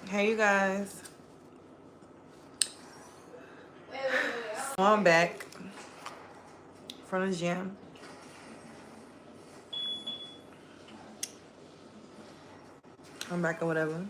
Hey, you guys. So I'm back from the gym. I'm back or whatever.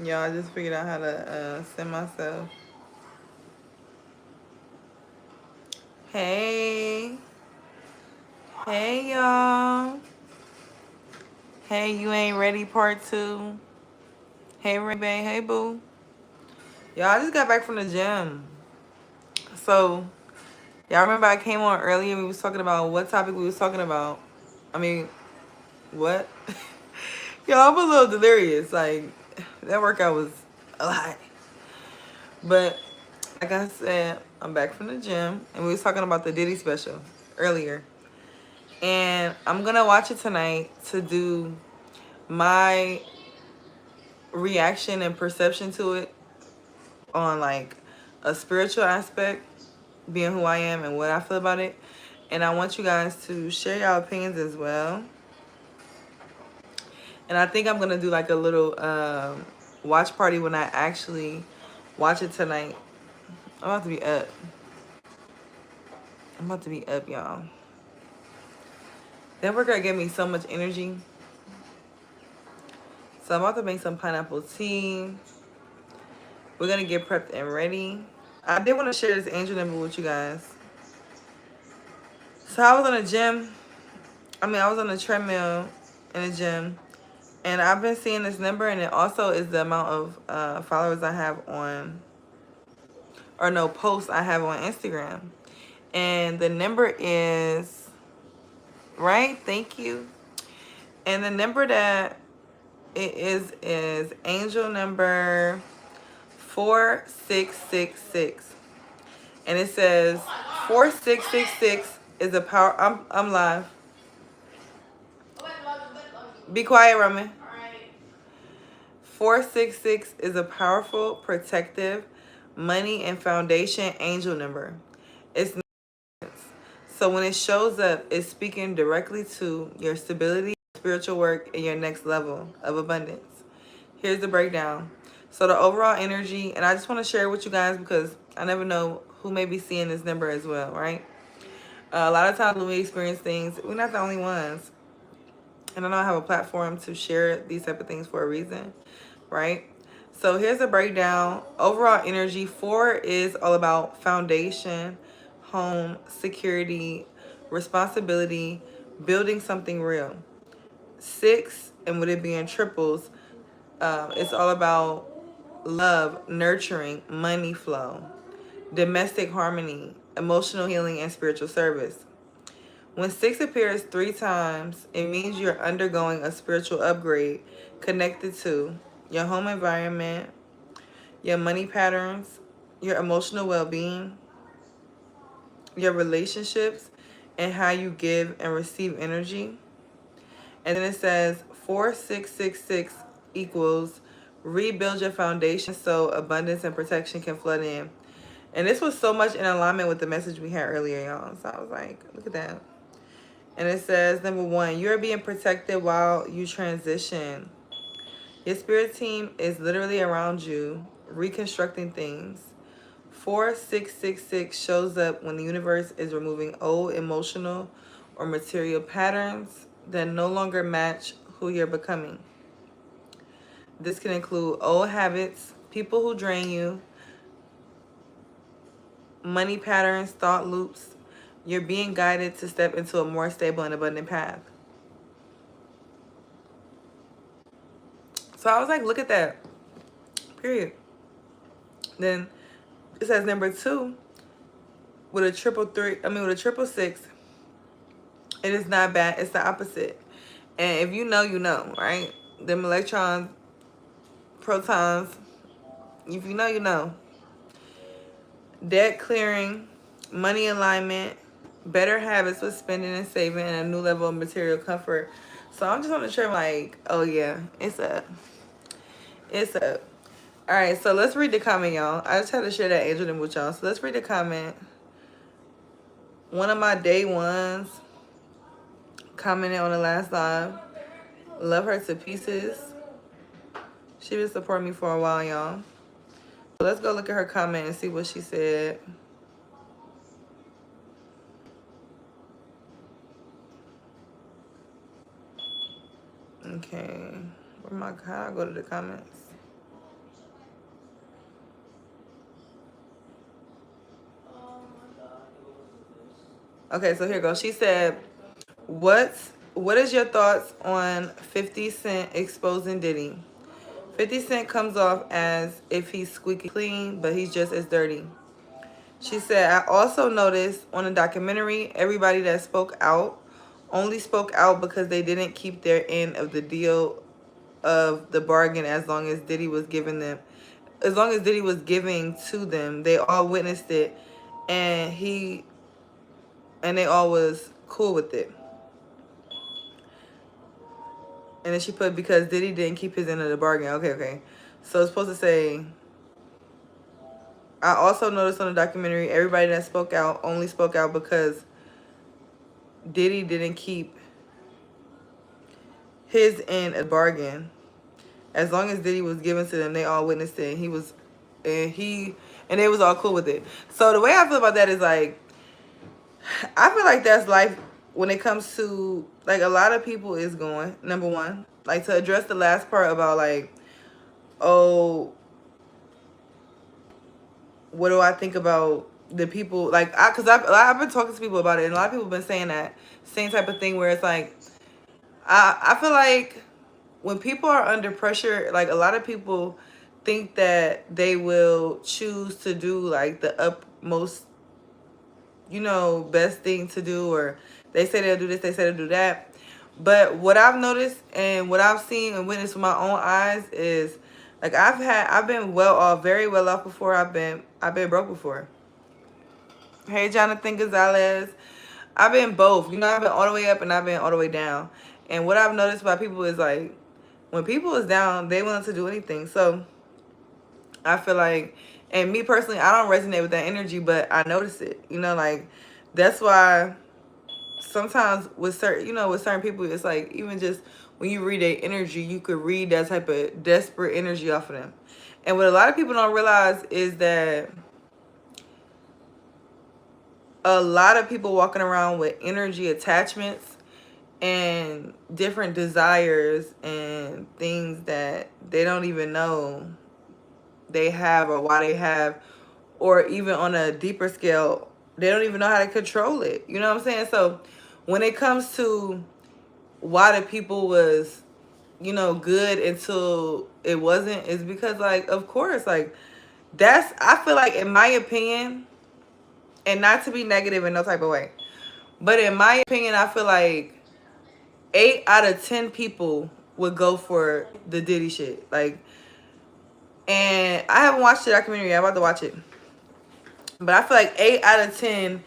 Y'all, I just figured out how to send myself. Hey. Hey, y'all. Hey, you ain't ready part 2. Hey, Ray Bay. Hey, boo. Y'all, I just got back from the gym. So, y'all remember I came on earlier and we was talking about what topic we was talking about? I mean, what? Y'all, I'm a little delirious. Like, that workout was a lot. But, like I said, I'm back from the gym. And we was talking about the Diddy special earlier. And I'm going to watch it tonight to do my reaction and perception to it on, like, a spiritual aspect, being who I am and what I feel about it. And I want you guys to share your opinions as well. And I think I'm going to do like a little watch party when I actually watch it tonight. I'm about to be up. I'm about to be up, y'all. That workout gave me so much energy. So I'm about to make some pineapple tea. We're going to get prepped and ready. I did want to share this angel number with you guys. So I was on a gym. I was on a treadmill in a gym. And I've been seeing this number, and it also is the amount of followers I have on, or no, posts I have on Instagram. And the number is, right? Thank you. And the number that it is angel number 4666. And it says 4666 is a power. I'm live. Be quiet, Roman. 466 is a powerful, protective, money and foundation angel number. It's so when it shows up, it's speaking directly to your stability, spiritual work, and your next level of abundance. Here's the breakdown. So the overall energy, and I just want to share it with you guys because I never know who may be seeing this number as well, right? A lot of times when we experience things, we're not the only ones. And I know I have a platform to share these type of things for a reason, right? So here's a breakdown. Overall energy. 4 is all about foundation, home, security, responsibility, building something real. 6, and with it being triples, it's all about love, nurturing, money flow, domestic harmony, emotional healing, and spiritual service. When 6 appears 3 times, it means you're undergoing a spiritual upgrade connected to your home environment, your money patterns, your emotional well-being, your relationships, and how you give and receive energy. And then it says 4666 equals rebuild your foundation so abundance and protection can flood in. And this was so much in alignment with the message we had earlier, y'all. So I was like, look at that. And it says, number 1, you're being protected while you transition. Your spirit team is literally around you, reconstructing things. 4666 shows up when the universe is removing old emotional or material patterns that no longer match who you're becoming. This can include old habits, people who drain you, money patterns, thought loops. You're being guided to step into a more stable and abundant path. So I was like, look at that. Period. Then it says number 2 with a with a triple six. It is not bad. It's the opposite. And if you know, you know, right? Them electrons, protons. If you know, you know. Debt clearing, money alignment, better habits with spending and saving, and a new level of material comfort. So I'm just on the trip like, oh yeah, it's up. It's up. All right, so let's read the comment, y'all. I just had to share that angel name with y'all. So let's read the comment. One of my day ones commented on the last live. Love her to pieces. She been supporting me for a while, y'all. So let's go look at her comment and see what she said. Okay. How do I go to the comments? Okay, so here goes. She said, what is your thoughts on 50 Cent exposing Diddy? 50 Cent comes off as if he's squeaky clean, but he's just as dirty. She said, I also noticed on the documentary, everybody that spoke out only spoke out because they didn't keep their end of the deal of the bargain as long as Diddy was giving them. As long as Diddy was giving to them, they all witnessed it, and they all was cool with it. And then she put, because Diddy didn't keep his end of the bargain. Okay. So it's supposed to say, I also noticed on the documentary, everybody that spoke out only spoke out because Diddy didn't keep his end of the bargain. As long as Diddy was given to them, they all witnessed it. And they was all cool with it. So the way I feel about that is like, I feel like that's life when it comes to, like, a lot of people is going, number one, like, to address the last part about, like, oh, what do I think about the people, like, because I've been talking to people about it, and a lot of people have been saying that same type of thing where it's like, I feel like when people are under pressure, like, a lot of people think that they will choose to do, like, the utmost, best thing to do, or they say they'll do this, they say they'll do that. But what I've noticed and what I've seen and witnessed with my own eyes is, like, I've been well off, very well off before. I've been broke before. Hey, Jonathan Gonzalez. I've been both. I've been all the way up and I've been all the way down. And what I've noticed about people is, like, when people is down, they willing to do anything. So I feel like, and me personally, I don't resonate with that energy, but I notice it. Like, that's why sometimes with certain people, it's like, even just when you read their energy, you could read that type of desperate energy off of them. And what a lot of people don't realize is that a lot of people walking around with energy attachments and different desires and things that they don't even know they have, or why they have, or even on a deeper scale, they don't even know how to control it. You know what I'm saying? So when it comes to why the people was, good until it wasn't, is because, like, of course, like, I feel like, in my opinion, and not to be negative in no type of way, but in my opinion, I feel like 8 out of 10 people would go for the Diddy shit. Like, and I haven't watched the documentary. I'm about to watch it. But I feel like 8 out of 10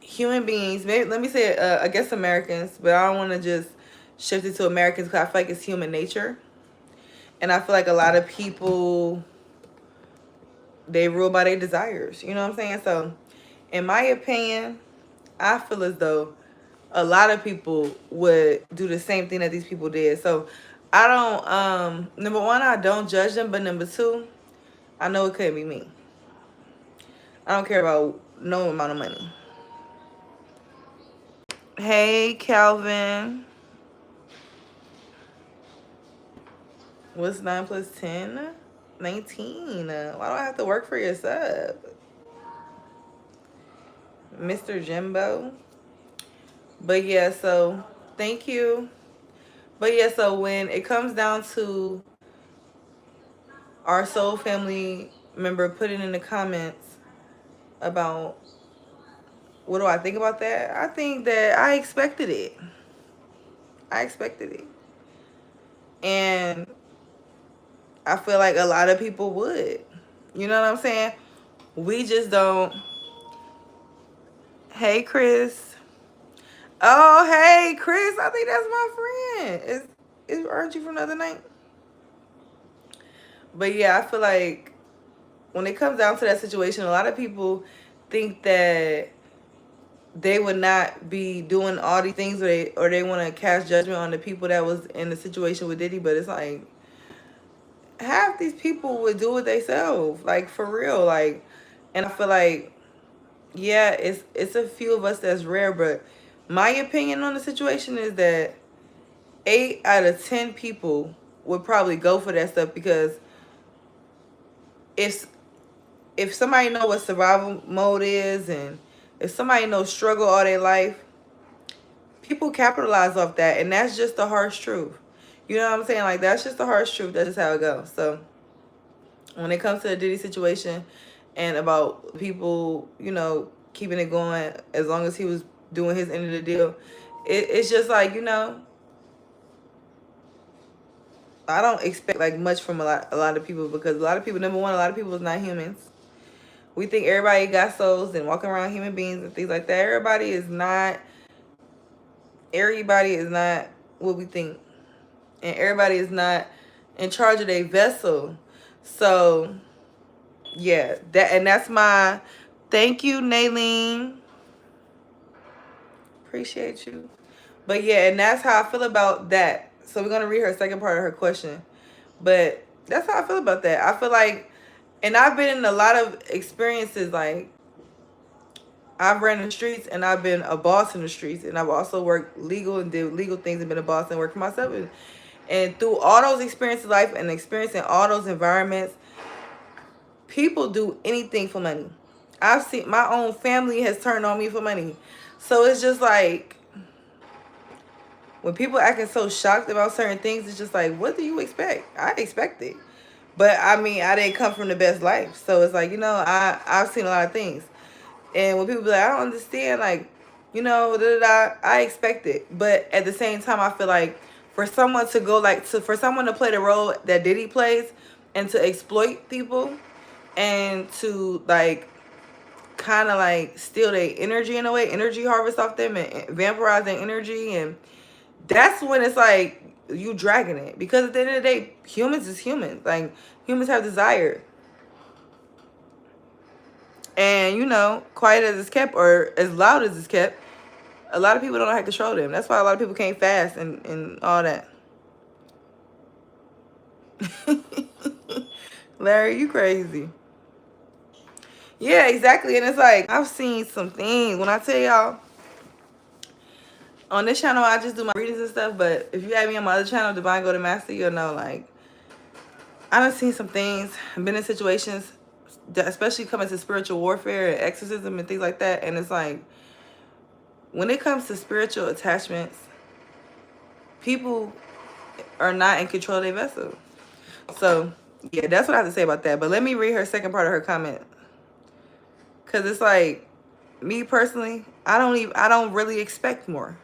human beings, maybe, let me say, I guess Americans, but I don't want to just shift it to Americans because I feel like it's human nature. And I feel like a lot of people, they rule by their desires. You know what I'm saying? So, in my opinion, I feel as though a lot of people would do the same thing that these people did. So, I don't, number one, I don't judge them. But number two, I know it couldn't be me. I don't care about no amount of money. Hey, Calvin. What's 9 plus 10? 19. Why do I have to work for your sub? Mr. Jimbo. But yeah, so thank you But yeah, so when it comes down to our soul family member putting in the comments about what do I think about that, I think that I expected it. I expected it. And I feel like a lot of people would. You know what I'm saying? We just don't. Hey, Chris. Oh, hey, Chris. I think that's my friend. Aren't you from the other night? But yeah, I feel like when it comes down to that situation, a lot of people think that they would not be doing all these things, or they want to cast judgment on the people that was in the situation with Diddy. But it's like half these people would do it themselves, like for real. Like, and I feel like yeah, it's a few of us that's rare, but my opinion on the situation is that 8 out of 10 people would probably go for that stuff, because if if somebody know what survival mode is, and if somebody knows struggle all their life, people capitalize off that, and that's just the harsh truth. You know what I'm saying? Like, that's just the harsh truth. That's just how it goes. So when it comes to the Diddy situation and about people, keeping it going as long as he was doing his end of the deal, it's just like, I don't expect like much from a lot of people, because a lot of people, number one, a lot of people is not humans. We think everybody got souls and walking around human beings and things like that. Everybody is not what we think. And everybody is not in charge of their vessel. So yeah, that's my thank you, Naylene. Appreciate you. But yeah, and that's how I feel about that. So we're gonna read her second part of her question. But that's how I feel about that. I feel like, and I've been in a lot of experiences, like I've ran the streets and I've been a boss in the streets, and I've also worked legal and did legal things and been a boss and worked for myself. And through all those experiences in life and experiencing all those environments, people do anything for money. I've seen my own family has turned on me for money. So it's just like when people acting so shocked about certain things, it's just like, what do you expect? I expect it. But I mean, I didn't come from the best life. So it's like, I've seen a lot of things. And when people be like, I don't understand, like, I expect it. But at the same time, I feel like for someone to go for someone to play the role that Diddy plays and to exploit people and to like kind of like steal their energy in a way, energy harvest off them and vampirize their energy, and that's when it's like you dragging it. Because at the end of the day, humans is humans. Like, humans have desire. And, quiet as it's kept or as loud as it's kept, a lot of people don't know how to control them. That's why a lot of people can't fast and all that. Larry, you crazy. Yeah, exactly. And it's like, I've seen some things. When I tell y'all, on this channel, I just do my readings and stuff. But if you have me on my other channel, Divine Go to Master, you'll know, like, I've seen some things. I've been in situations, especially coming to spiritual warfare and exorcism and things like that. And it's like, when it comes to spiritual attachments, people are not in control of their vessel. So, yeah, that's what I have to say about that. But let me read her second part of her comment. Because it's like, me personally, I don't really expect more.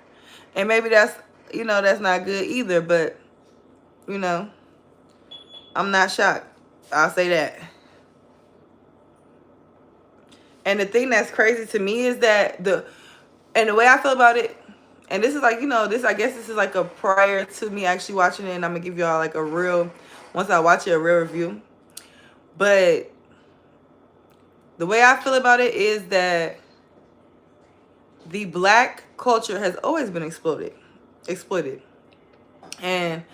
And maybe that's not good either. But, I'm not shocked. I'll say that. And the thing that's crazy to me is that the way I feel about it, and this is like, I guess this is like a prior to me actually watching it, and I'm going to give y'all like once I watch it, a real review. But the way I feel about it is that the black culture has always been exploited. And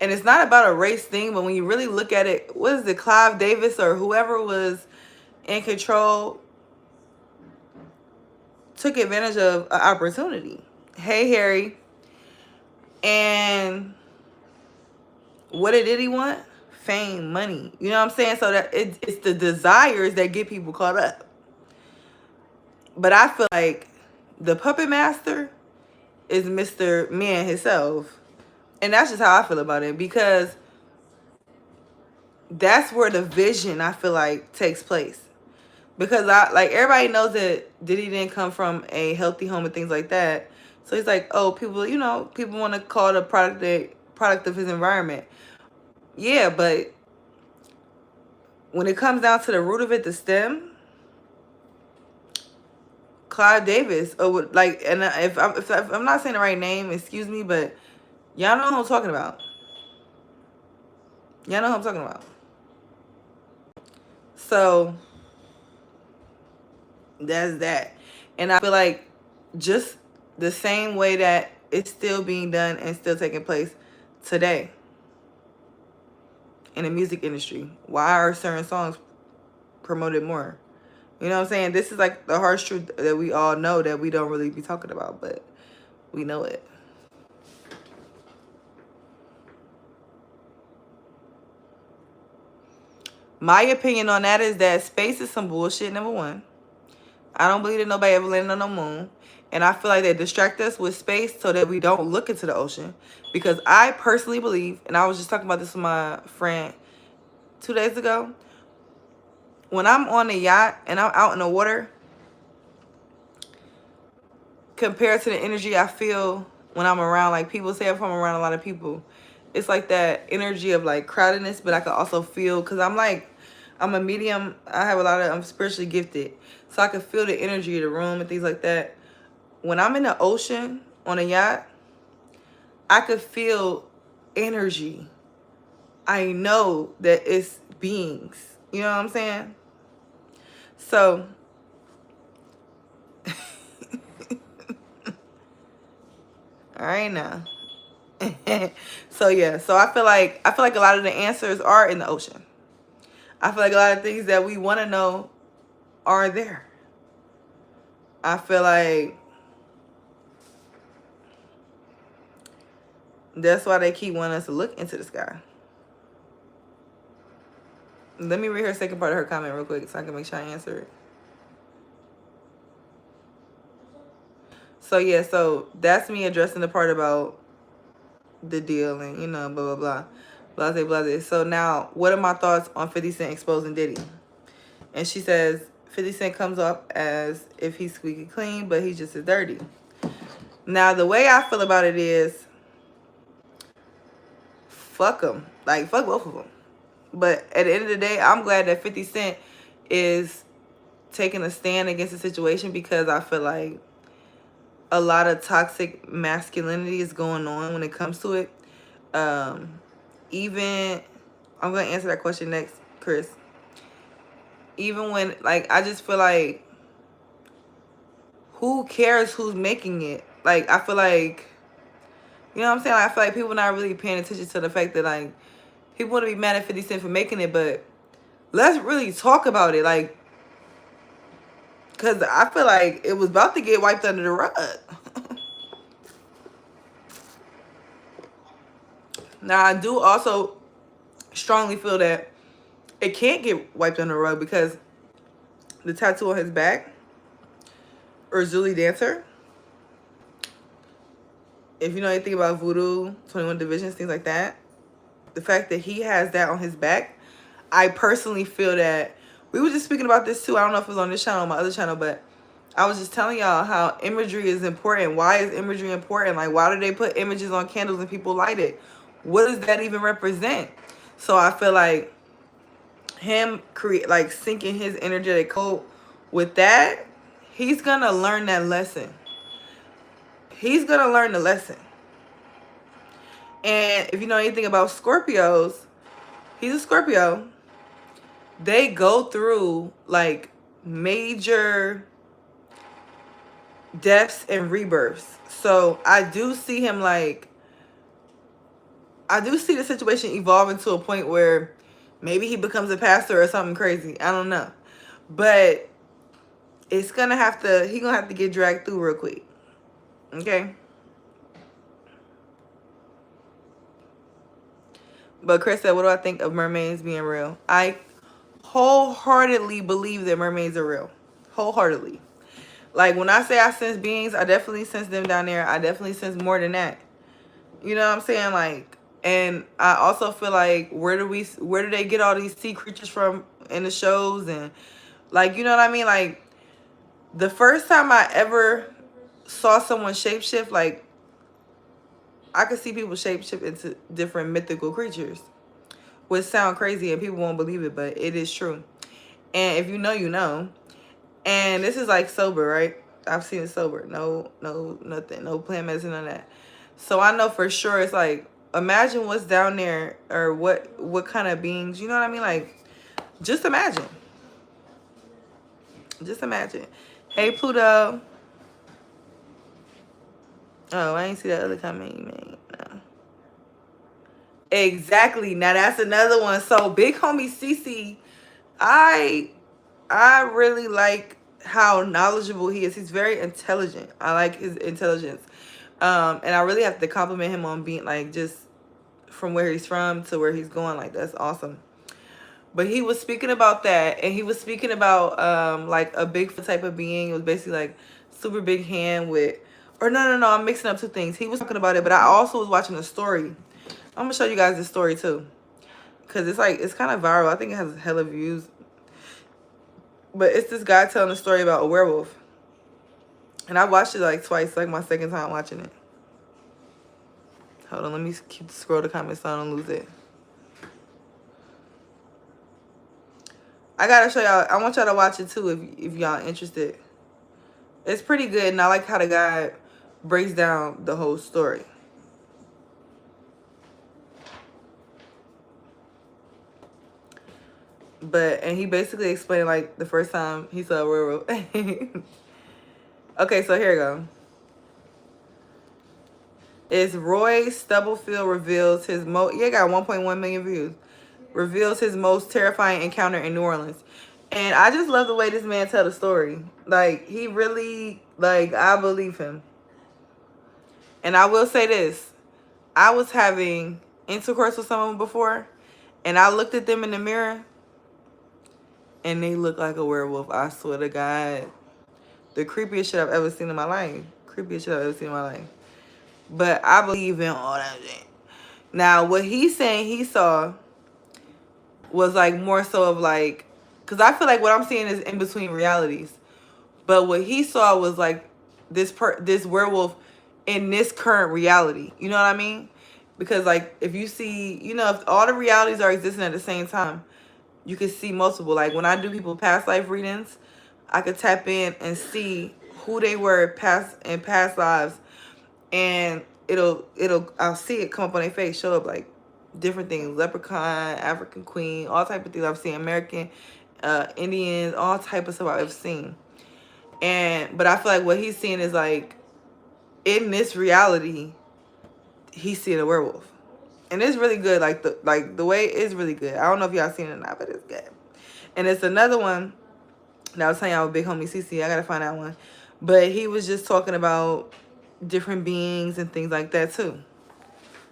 it's not about a race thing, but when you really look at it, what is it, Clive Davis or whoever was in control took advantage of an opportunity. Hey, Harry. And what did he want? Fame, money. You know what I'm saying? So that it's the desires that get people caught up. But I feel like the puppet master is Mr. Man himself. And that's just how I feel about it, because that's where the vision, I feel like, takes place. Because I like, everybody knows that Diddy didn't come from a healthy home and things like that. So he's like, oh, people, you know, people want to call it a product of his environment. Yeah, but when it comes down to the root of it, the stem, Clive Davis, or like, and if I'm not saying the right name, excuse me, but y'all know who I'm talking about. Y'all know who I'm talking about. So that's that. And I feel like just the same way that it's still being done and still taking place today in the music industry. Why are certain songs promoted more? You know what I'm saying? This is like the harsh truth that we all know that we don't really be talking about, but we know it. My opinion on that is that space is some bullshit, number one. I don't believe that nobody ever landed on the moon. And I feel like they distract us with space so that we don't look into the ocean. Because I personally believe, and I was just talking about this with my friend 2 days ago, when I'm on a yacht and I'm out in the water, compared to the energy I feel when I'm around, like, people say, if I'm around a lot of people, it's like that energy of like crowdedness, but I can also feel, because I'm a medium, I'm spiritually gifted, so I can feel the energy of the room and things like that. When I'm in the ocean on a yacht, I could feel energy. I know that it's beings. You know what I'm saying? So all right now. So yeah, so I feel like a lot of the answers are in the ocean. I feel like a lot of things that we want to know are there. I feel like that's why they keep wanting us to look into the sky. Let me read her second part of her comment real quick so I can make sure I answer it. So yeah, so that's me addressing the part about the deal and, you know, blah, blah, blah. Blase, blase. So now, what are my thoughts on 50 Cent exposing Diddy? And she says, 50 Cent comes off as if he's squeaky clean, but he's just as dirty. Now, the way I feel about it is, fuck them. Like, fuck both of them. But at the end of the day, I'm glad that 50 Cent is taking a stand against the situation, because I feel like a lot of toxic masculinity is going on when it comes to it. Even, I'm going to answer that question next, Chris. Even when, like, I just feel like, who cares who's making it? Like, I feel like, you know what I'm saying? Like, I feel like people not really paying attention to the fact that, like, people want to be mad at 50 Cent for making it, but let's really talk about it. Like, because I feel like it was about to get wiped under the rug. Now, I do also strongly feel that it can't get wiped under the rug, because the tattoo on his back, Erzulie dancer, if you know anything about voodoo, 21 divisions, things like that, the fact that he has that on his back, I personally feel that, we were just speaking about this too, I don't know if it was on this channel or my other channel, but I was just telling y'all how imagery is important. Why is imagery important? Like, why do they put images on candles and people light it? What does that even represent? So I feel like him syncing his energetic code with that, he's gonna learn that lesson. He's gonna learn the lesson. And if you know anything about Scorpios, he's a Scorpio. They go through like major deaths and rebirths. So I do see him I do see the situation evolving to a point where maybe he becomes a pastor or something crazy. I don't know. But he's gonna have to get dragged through real quick. Okay? But Chris said, what do I think of mermaids being real? I wholeheartedly believe that mermaids are real. Wholeheartedly. Like, when I say I sense beings, I definitely sense them down there. I definitely sense more than that. You know what I'm saying? Like, and I also feel like where do they get all these sea creatures from in the shows? And like, you know what I mean? Like, the first time I ever saw someone shapeshift, like, I could see people shapeshift into different mythical creatures, which sound crazy and people won't believe it, but it is true. And if you know, you know. And this is like sober, right? I've seen it sober. No, nothing. No plant medicine, none of that. So I know for sure it's like, imagine what's down there, or what kind of beings, you know what I mean? Like, just imagine. Just imagine. Hey, Pluto. Oh, I ain't see that other comment you made. No. Exactly. Now that's another one. So big homie Cece, I really like how knowledgeable he is. He's very intelligent. I like his intelligence. And I really have to compliment him on being like, just from where he's from to where he's going. Like, that's awesome. But he was speaking about that, and he was speaking about like a Bigfoot type of being. It was basically like super big hand with, or no, I'm mixing up two things. He was talking about it, but I also was watching a story. I'm gonna show you guys this story too, because it's like, it's kind of viral. I think it has hella views. But it's this guy telling a story about a werewolf. And I watched it like twice, like my second time watching it. Hold on, let me keep scroll the comments so I don't lose it. I gotta show y'all. I want y'all to watch it too if y'all interested. It's pretty good, and I like how the guy breaks down the whole story. And he basically explained like the first time he saw a werewolf. Okay, so here we go. It's Roy Stubblefield reveals his yeah, got 1.1 million views. Reveals his most terrifying encounter in New Orleans. And I just love the way this man tell the story. Like, he really, like, I believe him. And I will say this. I was having intercourse with someone before, and I looked at them in the mirror, and they look like a werewolf. I swear to God. The creepiest shit I've ever seen in my life. Creepiest shit I've ever seen in my life. But I believe in all that shit. Now, what he's saying he saw was like more so of like, because I feel like what I'm seeing is in between realities. But what he saw was like this werewolf in this current reality. You know what I mean? Because like, if you see, you know, if all the realities are existing at the same time, you can see multiple. Like, when I do people past life readings, I could tap in and see who they were in past lives, and I'll see it come up on their face, show up like different things: leprechaun, African queen, all type of things I've seen, American, Indians, all type of stuff I've seen. But I feel like what he's seeing is like, in this reality, he's seeing a werewolf. And it's really good. Like the way it's really good. I don't know if y'all seen it or not, but it's good. And it's another one that I was telling y'all with big homie CC. I gotta find that one. But he was just talking about different beings and things like that too.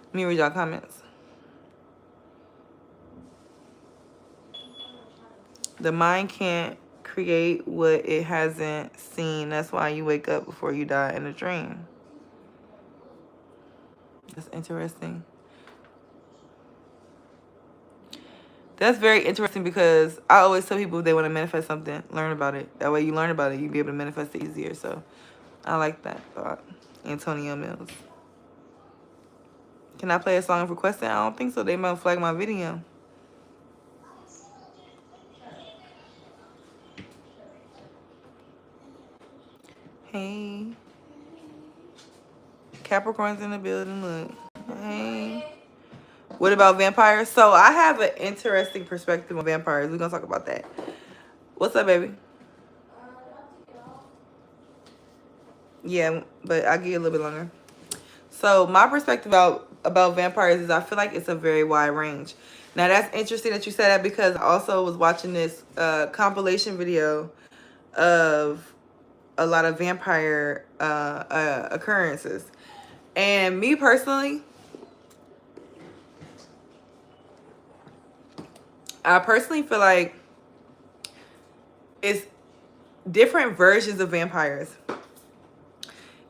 Let me read y'all comments. The mind can't create what it hasn't seen. That's why you wake up before you die in a dream. That's interesting. That's very interesting, because I always tell people if they want to manifest something, learn about it. That way you learn about it, you'll be able to manifest it easier. So I like that thought. Antonio Mills. Can I play a song requested? I don't think so. They might flag my video. Hey. Capricorn's in the building. Look. Hey. What about vampires? So I have an interesting perspective on vampires. We're going to talk about that. What's up, baby? Yeah, but I'll give you a little bit longer. So my perspective about vampires is I feel like it's a very wide range. Now, that's interesting that you said that, because I also was watching this compilation video of a lot of vampire occurrences. And me personally, I personally feel like it's different versions of vampires.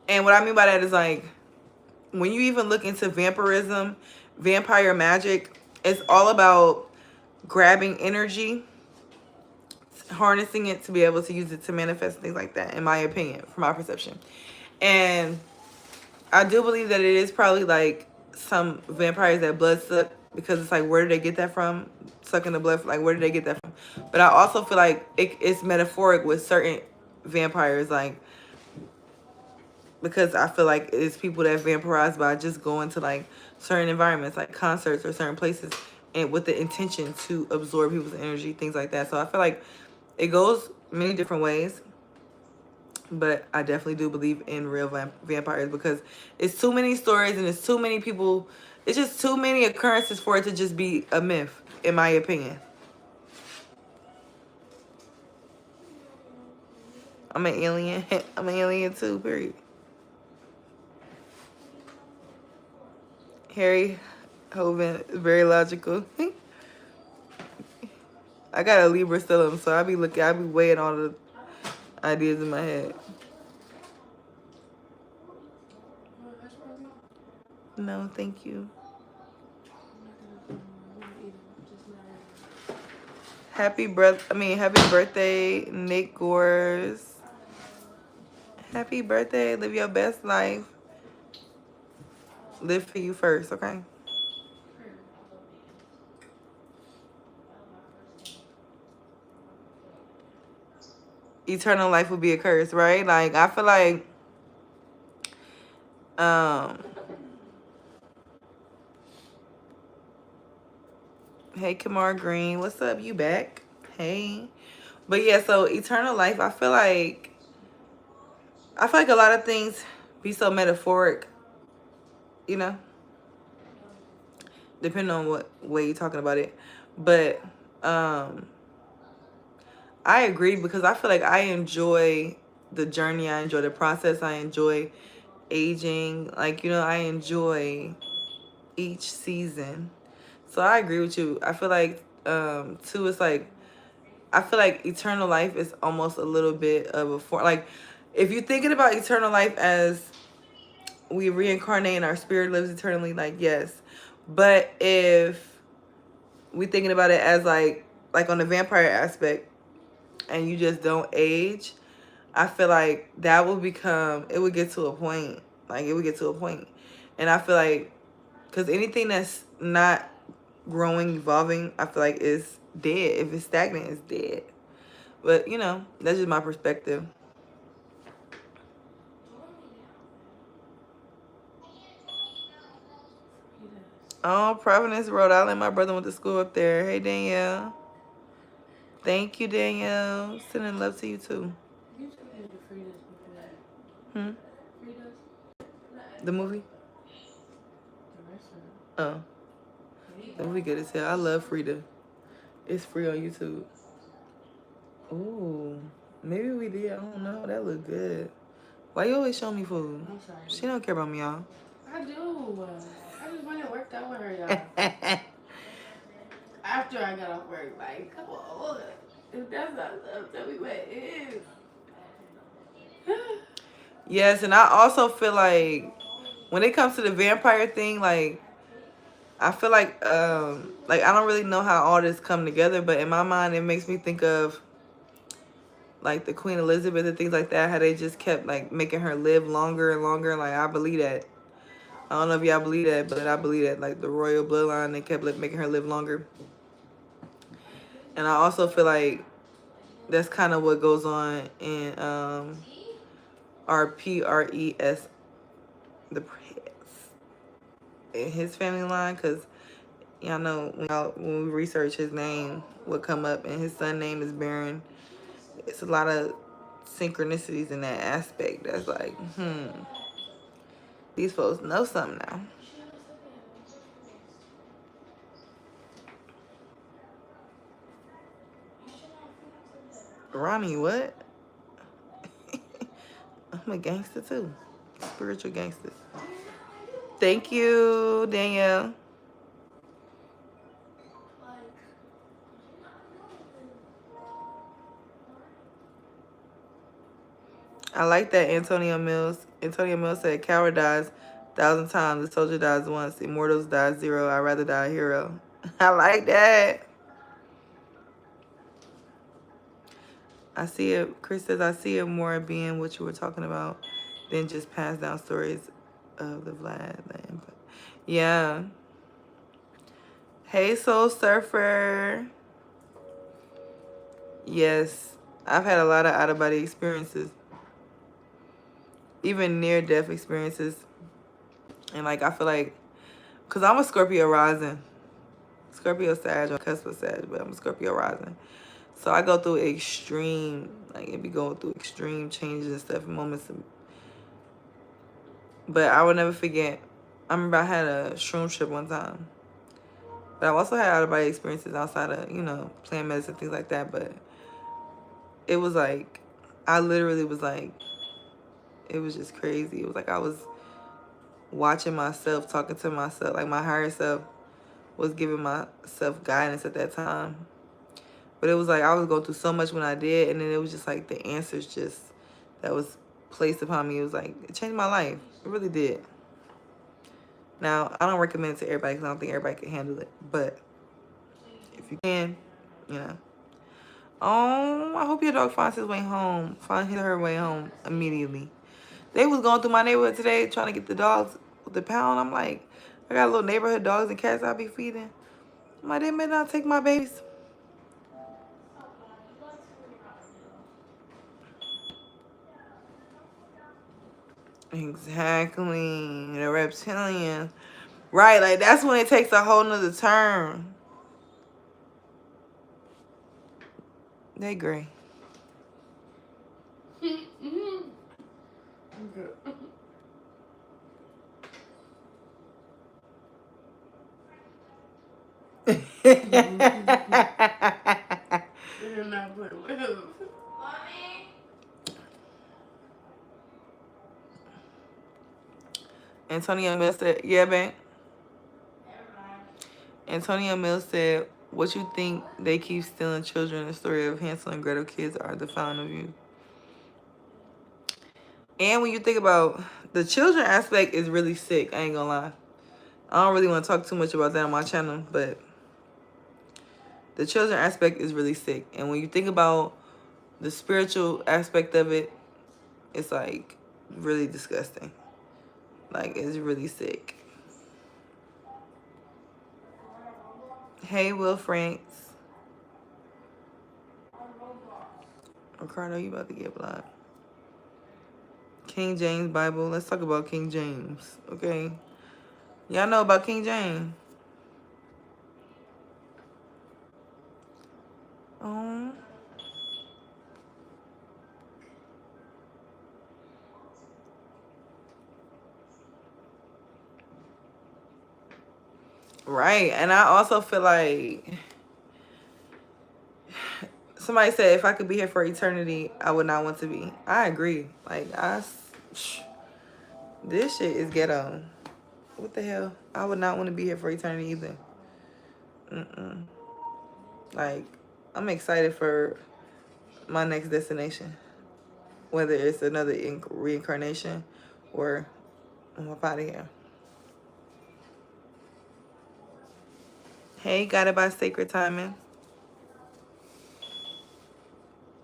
And what I mean by that is like, when you even look into vampirism, vampire magic, it's all about grabbing energy, harnessing it to be able to use it to manifest things like that, in my opinion, from my perception. And I do believe that it is probably like some vampires that blood suck, because it's like, where did they get that from? Sucking the blood, like, where did they get that from? But I also feel like it's metaphoric with certain vampires, like, because I feel like it's people that vampirize by just going to like certain environments, like concerts or certain places, and with the intention to absorb people's energy, things like that. So I feel like it goes many different ways, but I definitely do believe in real vampires, because it's too many stories and it's too many people. It's just too many occurrences for it to just be a myth, in my opinion. I'm an alien. I'm an alien too, period. Harry Hovind is very logical. I got a Libra stellium, so I be weighing all the ideas in my head. No, thank you. Happy birthday, Nick Gores. Happy birthday. Live your best life. Live for you first, okay? Eternal life would be a curse, right? Like, I feel like hey, Kamar Green, what's up? You back? Hey. But yeah, so eternal life, I feel like a lot of things be so metaphoric, you know, depending on what way you're talking about it. But I agree, because I feel like I enjoy the journey. I enjoy the process. I enjoy aging. Like, you know, I enjoy each season. So I agree with you. I feel like, too, it's like, I feel like eternal life is almost a little bit of a form. Like, if you're thinking about eternal life as we reincarnate and our spirit lives eternally, like, yes. But if we thinking about it as like on the vampire aspect, and you just don't age, I feel like that will become, it would get to a point. Like, it would get to a point. And I feel like, because anything that's not growing, evolving, I feel like is dead. If it's stagnant, it's dead. But, you know, that's just my perspective. Oh, Providence, Rhode Island. My brother went to school up there. Hey, Danielle. Thank you, Danielle. Sending love to you, too. Hmm? The movie? Oh. The movie good as hell. I love Frida. It's free on YouTube. Ooh. Maybe we did. I don't know. That look good. Why you always show me food? I'm sorry. She don't care about me, y'all. I do. I just went and worked out with her, y'all. After I got off work, like, come on. If that's not love, tell me what it is. Yes, and I also feel like when it comes to the vampire thing, like, I feel like I don't really know how all this come together, but in my mind it makes me think of like the Queen Elizabeth and things like that, how they just kept like making her live longer and longer. Like, I believe that. I don't know if y'all believe that, but I believe that, like, the royal bloodline, they kept making her live longer. And I also feel like that's kind of what goes on in our PRES, the press, in his family line, because y'all know when we research his name, what come up, and his son name is Baron. It's a lot of synchronicities in that aspect. That's like, these folks know something now. Ronnie, what? I'm a gangster too. Spiritual gangster. Thank you, Danielle. I like that, Antonio Mills. Antonio Mills said, coward dies, 1,000 times. The soldier dies once. Immortals die zero. I'd rather die a hero. I like that. I see it. Chris says, I see it more being what you were talking about than just pass down stories of the Vlad. Yeah. Hey, Soul Surfer. Yes. I've had a lot of out-of-body experiences. Even near-death experiences. And, like, I feel like... Because I'm a Scorpio rising. Scorpio Sag, on cusp of Sag, but I'm a Scorpio rising. So I go through extreme, like it be going through extreme changes and stuff, moments. But I will never forget. I remember I had a shroom trip one time. But I've also had out-of-body experiences outside of, you know, plant medicine, things like that. But it was like, I literally was like, it was just crazy. It was like I was watching myself, talking to myself. Like my higher self was giving myself guidance at that time. But it was like I was going through so much when I did, and then it was just like the answers just that was placed upon me. It was like, it changed my life. It really did. Now, I don't recommend it to everybody because I don't think everybody can handle it. But if you can, you know. Oh, I hope your dog finds his way home. Find her way home immediately. They was going through my neighborhood today trying to get the dogs with the pound. I'm like, I got little neighborhood dogs and cats I'll be feeding. I'm like, they may not take my babies. Exactly. The reptilian. Right, like that's when it takes a whole nother turn. They gray. You're not playing with him. Antonio Mills said, yeah, babe. Antonio Mills said, what you think they keep stealing children? The story of Hansel and Gretel kids are the fountain of youth. And when you think about the children aspect is really sick. I ain't gonna lie. I don't really want to talk too much about that on my channel, but the children aspect is really sick. And when you think about the spiritual aspect of it, it's like really disgusting. Like it's really sick. Hey, Will Franks. Ricardo, you about to get blocked. King James Bible. Let's talk about King James, okay? Y'all know about King James. Oh. Right, and I also feel like somebody said if I could be here for eternity, I would not want to be. I agree. Like, this shit is ghetto. What the hell? I would not want to be here for eternity either. Like, I'm excited for my next destination. Whether it's another reincarnation or I'm up out of here. Hey, got it by sacred timing.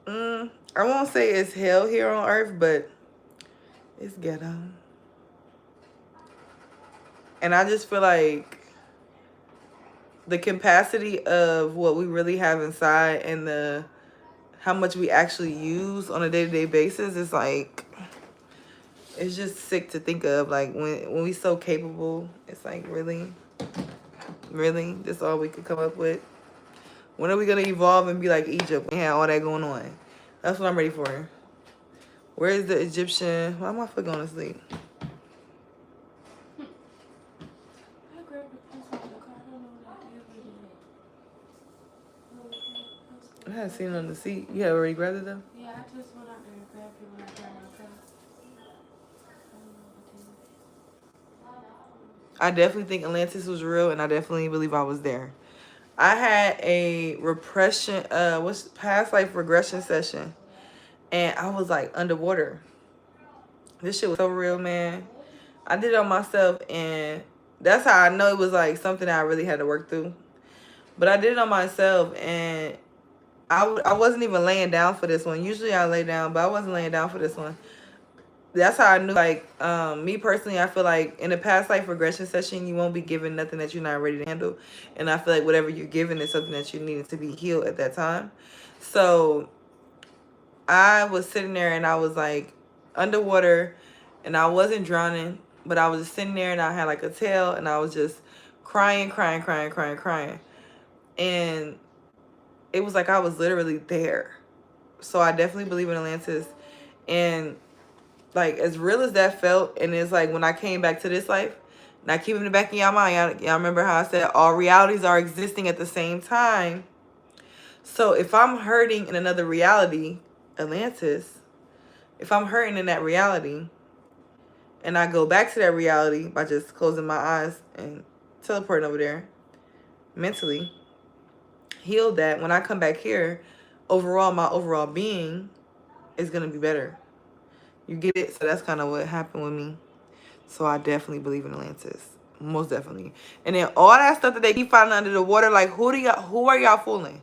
I won't say it's hell here on earth, but it's ghetto. And I just feel like the capacity of what we really have inside and how much we actually use on a day-to-day basis is like, it's just sick to think of. Like when we so capable, it's like really this all we could come up with. When are we gonna evolve and be like Egypt and have all that going on? That's what I'm ready for. Where is the Egyptian? Why am I going to sleep? I hadn't seen it on the seat. You had already grabbed it though? Yeah, I just went out there and grabbed it when I grabbed my car. I definitely think Atlantis was real, and I definitely believe I was there. I had a past life regression session, and I was like underwater. This shit was so real, man. I did it on myself, and that's how I know it was like something that I really had to work through. But I did it on myself, and I wasn't even laying down for this one. Usually I lay down, but I wasn't laying down for this one. That's how I knew, like, me personally, I feel like in a past life regression session, you won't be given nothing that you're not ready to handle. And I feel like whatever you're given is something that you needed to be healed at that time. So I was sitting there and I was like underwater, and I wasn't drowning, but I was just sitting there and I had like a tail, and I was just crying, crying, crying, crying, crying. And it was like I was literally there. So I definitely believe in Atlantis. And like, as real as that felt, and it's like when I came back to this life, now keep in the back of y'all mind, y'all remember how I said all realities are existing at the same time. So if I'm hurting in another reality, Atlantis, if I'm hurting in that reality, and I go back to that reality by just closing my eyes and teleporting over there mentally, heal that. When I come back here, overall, my overall being is going to be better. You get it? So that's kind of what happened with me. So I definitely believe in Atlantis. Most definitely. And then all that stuff that they keep finding under the water, like, who are y'all fooling?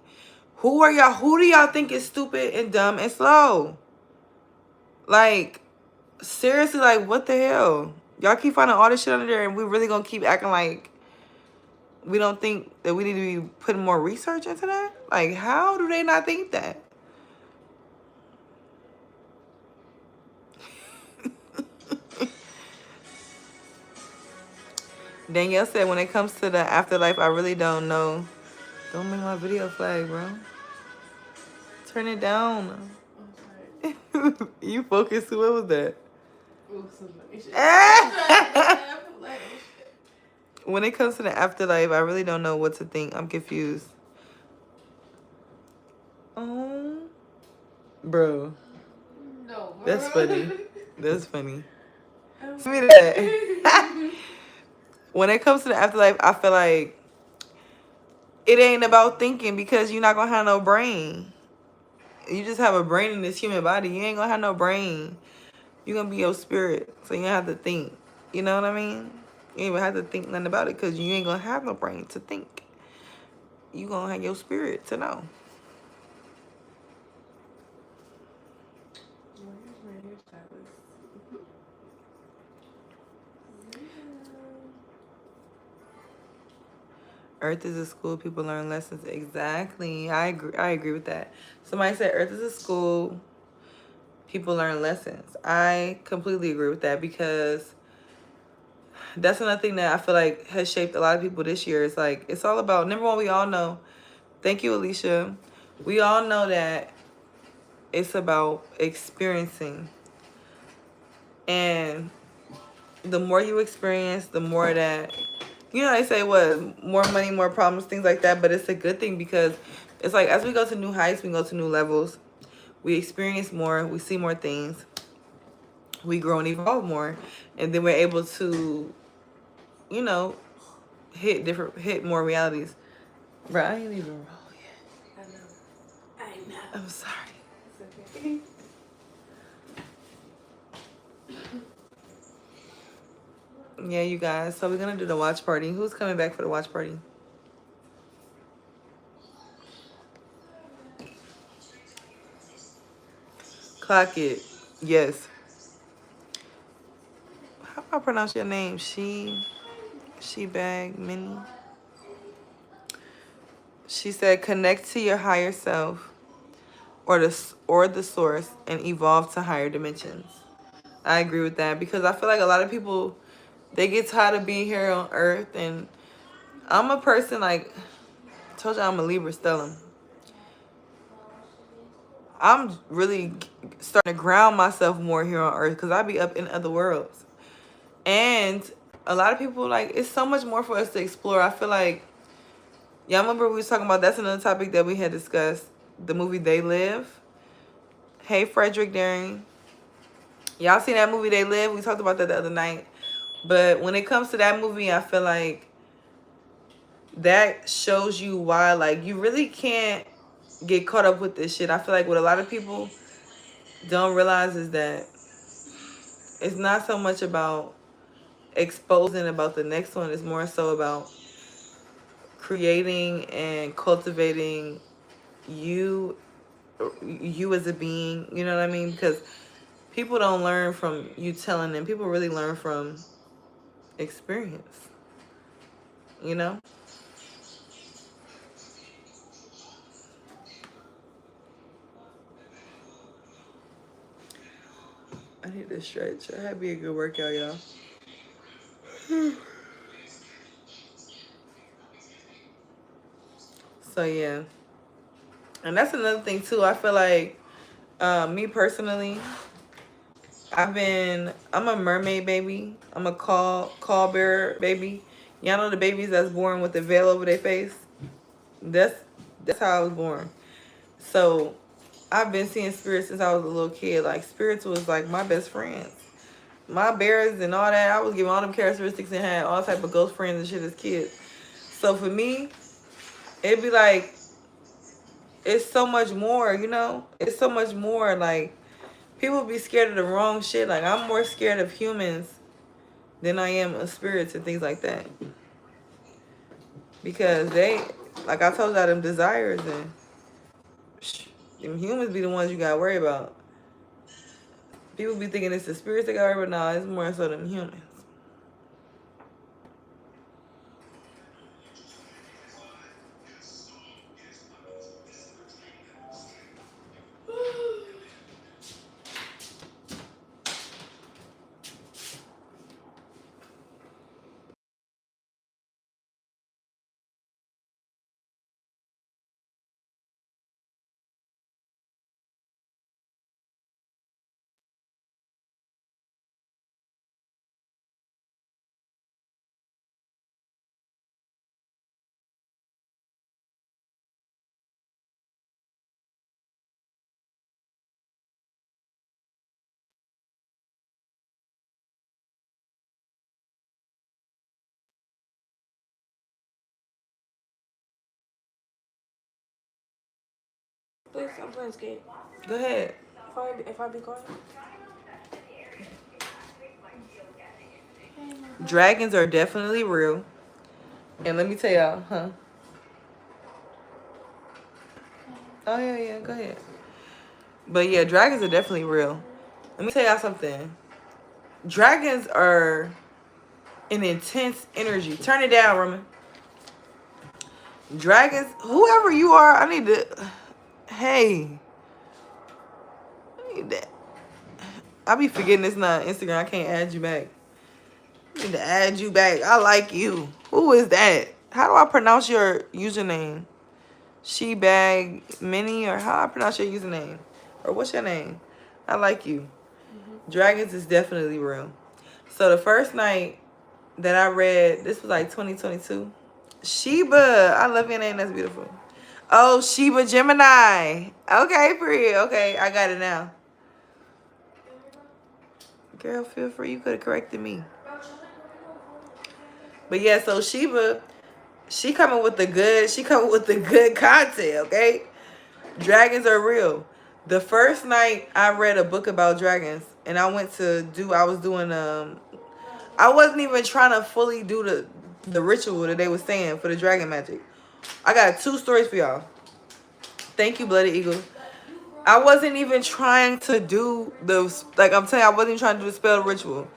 Who do y'all think is stupid and dumb and slow? Like, seriously, like, what the hell? Y'all keep finding all this shit under there, and we really gonna keep acting like we don't think that we need to be putting more research into that? Like, how do they not think that? Danielle said, when it comes to the afterlife, I really don't know. Don't make my video flag, bro. Turn it down. I'm sorry. You focused. What was that? Ooh, somebody should. When it comes to the afterlife, I really don't know what to think. I'm confused. Oh, bro. No, bro. That's funny. That's funny. Give me that. When it comes to the afterlife, I feel like it ain't about thinking, because you're not going to have no brain. You just have a brain in this human body. You ain't going to have no brain. You're going to be your spirit. So you don't have to think. You know what I mean? You ain't even have to think nothing about it, because you ain't going to have no brain to think. You going to have your spirit to know. Earth is a school, people learn lessons. Exactly. I agree with that. Somebody said Earth is a school, people learn lessons. I completely agree with that, because that's another thing that I feel like has shaped a lot of people this year. It's like, it's all about, number one, we all know, thank you, Alicia. We all know that it's about experiencing. And the more you experience, the more that, you know, they say what, more money, more problems, things like that. But it's a good thing, because it's like, as we go to new heights, we go to new levels, we experience more, we see more things, we grow and evolve more, and then we're able to, you know, hit more realities. Bro, I ain't even roll yet. I know. I'm sorry. It's okay. Yeah, you guys. So we're gonna do the watch party. Who's coming back for the watch party? Clock it. Yes. How do I pronounce your name? She bag Minnie. She said, connect to your higher self, or the source, and evolve to higher dimensions. I agree with that, because I feel like a lot of people, they get tired of being here on Earth, and I'm a person, like, I told you I'm a Libra stellar. I'm really starting to ground myself more here on Earth, because I be up in other worlds. And a lot of people, like, it's so much more for us to explore. I feel like, y'all remember we was talking about, that's another topic that we had discussed, the movie They Live. Hey, Frederick Daring. Y'all seen that movie They Live? We talked about that the other night. But when it comes to that movie, I feel like that shows you why, like, you really can't get caught up with this shit. I feel like what a lot of people don't realize is that it's not so much about exposing about the next one. It's more so about creating and cultivating you as a being, you know what I mean? Because people don't learn from you telling them. People really learn from experience, you know? I need to stretch. That'd be a good workout, y'all. So yeah. And that's another thing too. I feel like me personally, I'm a mermaid baby. I'm a call bearer baby. Y'all know the babies that's born with the veil over their face? That's how I was born. So I've been seeing spirits since I was a little kid. Like spirits was like my best friends. My bears and all that, I was giving all them characteristics and had all type of ghost friends and shit as kids. So for me, it'd be like it's so much more, you know? It's so much more. Like people be scared of the wrong shit. Like I'm more scared of humans than I am of spirits and things like that. Because they, like I told y'all, them desires and them humans be the ones you gotta worry about. People be thinking it's the spirits they gotta worry about. No, it's more so them humans. Please, I'm playing skate. Go ahead. If I be quiet. Dragons are definitely real. And let me tell y'all, huh? Oh, yeah, yeah, go ahead. But yeah, dragons are definitely real. Let me tell y'all something. Dragons are an intense energy. Turn it down, Roman. Dragons, whoever you are, I need to. Hey. I need that. I be forgetting it's not Instagram. I can't add you back. I need to add you back. I like you. Who is that? How do I pronounce your username? Shebag Mini, or how do I pronounce your username? Or what's your name? I like you. Dragons is definitely real. So the first night that I read, this was like 2022. Sheba, I love your name. That's beautiful. Oh, Sheba Gemini. Okay, period. Okay, I got it now. Girl, feel free. You could have corrected me. But yeah, so Sheba, she coming with the good content, okay? Dragons are real. The first night I read a book about dragons, and I was doing I wasn't even trying to fully do the ritual that they was saying for the dragon magic. I got 2 stories for y'all. Thank you, Bloody Eagle. I wasn't even trying to do I'm telling you, I wasn't even trying to do the spell ritual.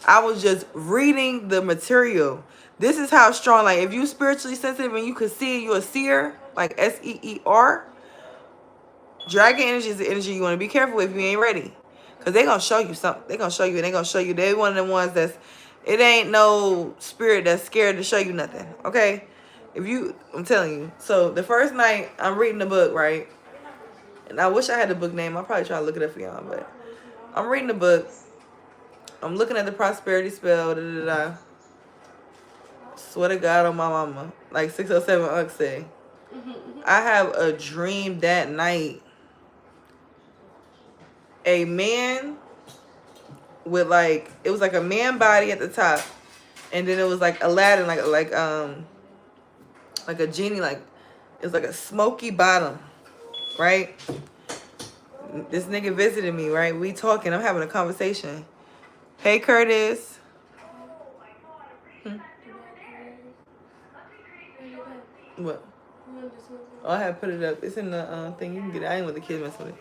I was just reading the material. This is how strong, like if you spiritually sensitive and you could see, you're a seer, like SEER. Dragon energy is the energy you want to be careful with if you ain't ready. Because they going to show you something. They going to show you, and they going to show you. They one of the ones it ain't no spirit that's scared to show you nothing. Okay? I'm telling you. So the first night, I'm reading the book, right? And I wish I had the book name. I'll probably try to look it up for y'all, but I'm reading the book. I'm looking at the prosperity spell. Swear to God on my mama. Like 607 Unk say. I have a dream that night. A man with it was like a man body at the top, and then it was like Aladdin, like a genie, like it was like a smoky bottom, right? This nigga visited me, right? We talking, I'm having a conversation. Hey Curtis. What? Oh, I have put it up. It's in the thing. You can get it. I ain't with the kids messing with it.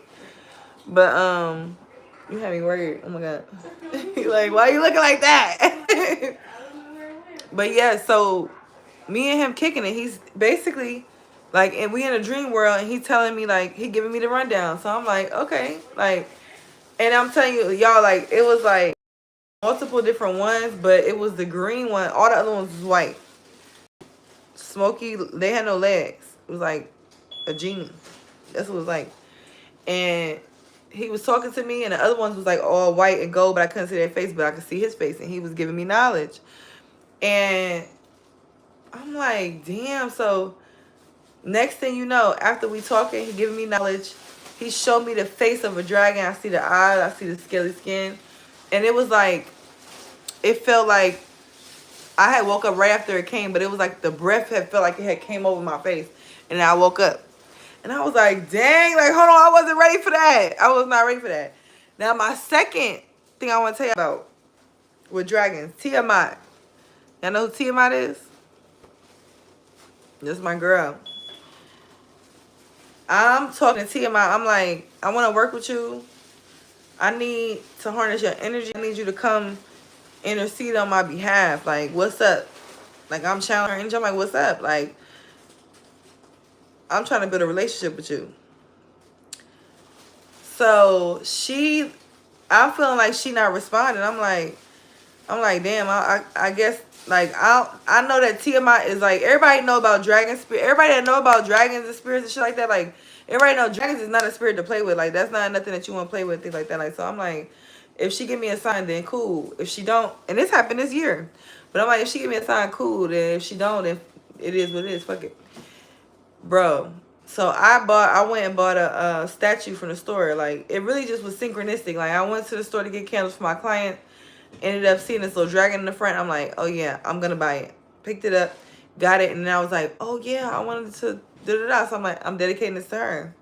But you had me worried. Oh my god. Like, why are you looking like that? But yeah, so me and him kicking it. He's basically like, and we in a dream world, and he telling me like he giving me the rundown. So I'm like, okay, like, and I'm telling you, y'all, like it was like multiple different ones, but it was the green one. All the other ones was white. Smoky. They had no legs. It was like a genie. That's what it was like. And he was talking to me, and the other ones was like all white and gold, but I couldn't see their face, but I could see his face, and he was giving me knowledge. And I'm like, damn. So next thing you know, after we talking, he giving me knowledge. He showed me the face of a dragon. I see the eyes. I see the scaly skin. And it was like, it felt like I had woke up right after it came, but it was like the breath had felt like it had came over my face. And I woke up. And I was like, dang, like, hold on, I wasn't ready for that. I was not ready for that. Now, my second thing I want to tell you about with dragons, Tiamat. Y'all know who Tiamat is? That's my girl. I'm talking to Tiamat. I'm like, I want to work with you. I need to harness your energy. I need you to come intercede on my behalf. Like, what's up? Like, I'm channeling her energy. I'm like, what's up? Like, I'm trying to build a relationship with you. So I'm feeling like she not responding. I'm like, damn. I guess like I know that Tiamat is like, everybody know about dragons. Everybody that know about dragons and spirits and shit like that. Like, everybody know dragons is not a spirit to play with. Like, that's not nothing that you want to play with, things like that. Like, so I'm like, if she give me a sign, then cool. If she don't, and this happened this year, but I'm like, if she give me a sign, cool. Then if she don't, then it is what it is. Fuck it, bro. So I went and bought a statue from the store. Like, it really just was synchronistic. Like, I went to the store to get candles for my client. Ended up seeing this little dragon in the front. I'm like, oh yeah, I'm gonna buy it. Picked it up, got it, and then I was like, oh yeah, I wanted to da-da-da. So I'm like, I'm dedicating this to her.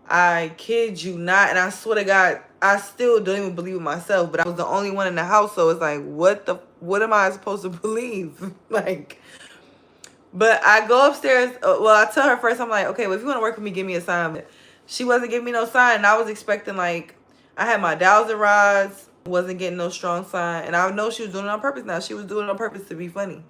I kid you not, and I swear to God, I still don't even believe it myself, but I was the only one in the house, so it's like, what am I supposed to believe? Like, but I go upstairs. Well, I tell her first, I'm like, okay, well, if you want to work with me, give me a sign. But she wasn't giving me no sign, and I was expecting, like, I had my dowsing rods, wasn't getting no strong sign, and I know she was doing it on purpose now. She was doing it on purpose to be funny.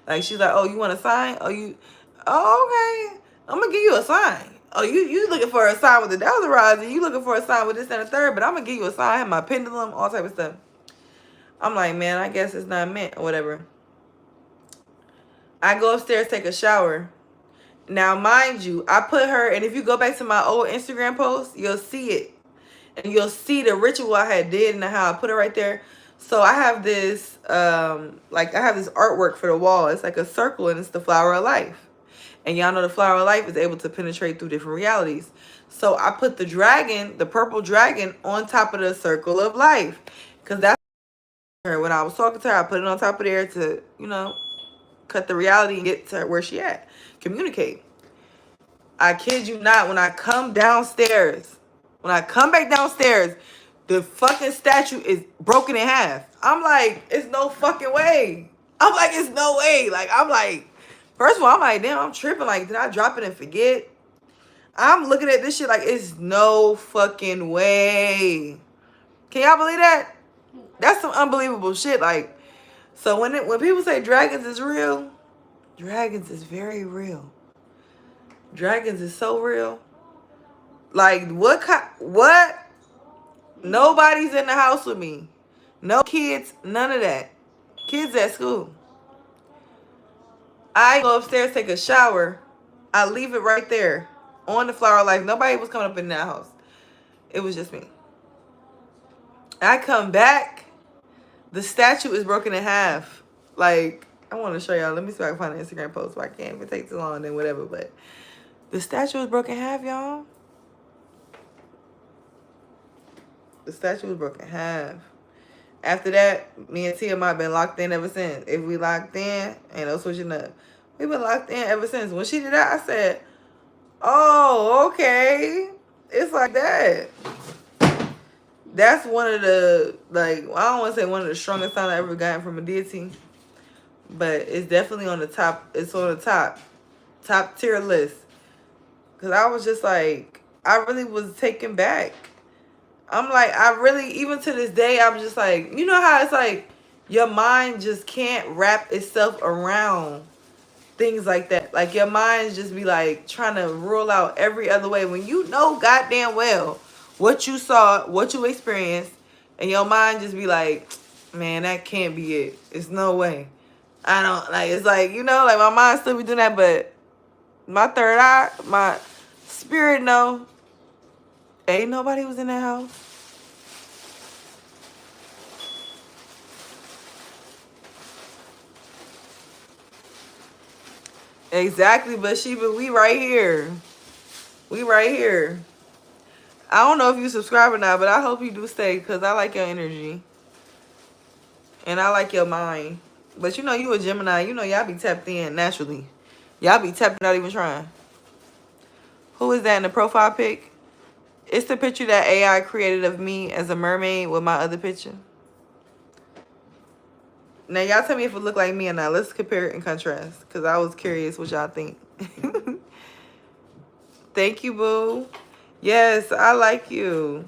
Like, she's like, oh, you want a sign? Oh, okay, I'm going to give you a sign. Oh, you looking for a sign with the dowsing rods, and you looking for a sign with this and a third, but I'm going to give you a sign. I have my pendulum, all type of stuff. I'm like, man, I guess it's not meant or whatever. I go upstairs, take a shower. Now, mind you, I put her, and if you go back to my old Instagram post, you'll see it. And you'll see the ritual I had did and how I put it right there. So I have this, I have this artwork for the wall. It's like a circle, and it's the flower of life. And y'all know the flower of life is able to penetrate through different realities. So I put the dragon, the purple dragon, on top of the circle of life. Because that's her. When I was talking to her, I put it on top of there to, cut the reality and get to where she at. Communicate. I kid you not, when I come downstairs, when I come back downstairs, the fucking statue is broken in half. I'm like, it's no fucking way. I'm like, it's no way. Like, I'm like, first of all, I'm like, damn, I'm tripping. Like, did I drop it and forget? I'm looking at this shit like, it's no fucking way. Can y'all believe that? That's some unbelievable shit. Like, so when people say dragons is real, dragons is very real. Dragons is so real. Like, what? Nobody's in the house with me. No kids, none of that. Kids at school. I go upstairs, take a shower. I leave it right there on the flower of life. Nobody was coming up in that house. It was just me. I come back. The statue is broken in half. Like, I want to show y'all. Let me see if I can find an Instagram post. If I can't, if it takes too long, then whatever. But the statue is broken in half, y'all. The statue was broken in half. After that, me and Tia might have been locked in ever since. If we locked in, ain't no switching up. We've been locked in ever since. When she did that, I said, oh, okay. It's like that. That's one of the, like, I don't want to say one of the strongest signs I ever gotten from a deity. but it's definitely on the top. It's on the top tier list. Cause I was just like, I really was taken back. I'm like, I really, even to this day, I'm just like, you know how it's like your mind just can't wrap itself around things like that. Like your mind just be like trying to rule out every other way when you know goddamn well what you saw, what you experienced, and your mind just be like, man, that can't be it. It's no way. I don't like. It's like, you know, like my mind still be doing that, but my third eye, my spirit, no, ain't nobody was in that house. Exactly, but we right here. We right here. I don't know if you subscribe or not, but I hope you do stay because I like your energy. And I like your mind. But you know you a Gemini. You know y'all be tapped in naturally. Y'all be tapped without even trying. Who is that in the profile pic? It's the picture that AI created of me as a mermaid with my other picture. Now y'all tell me if it look like me or not. Let's compare it and contrast. Because I was curious what y'all think. Thank you, boo. Yes, I like you.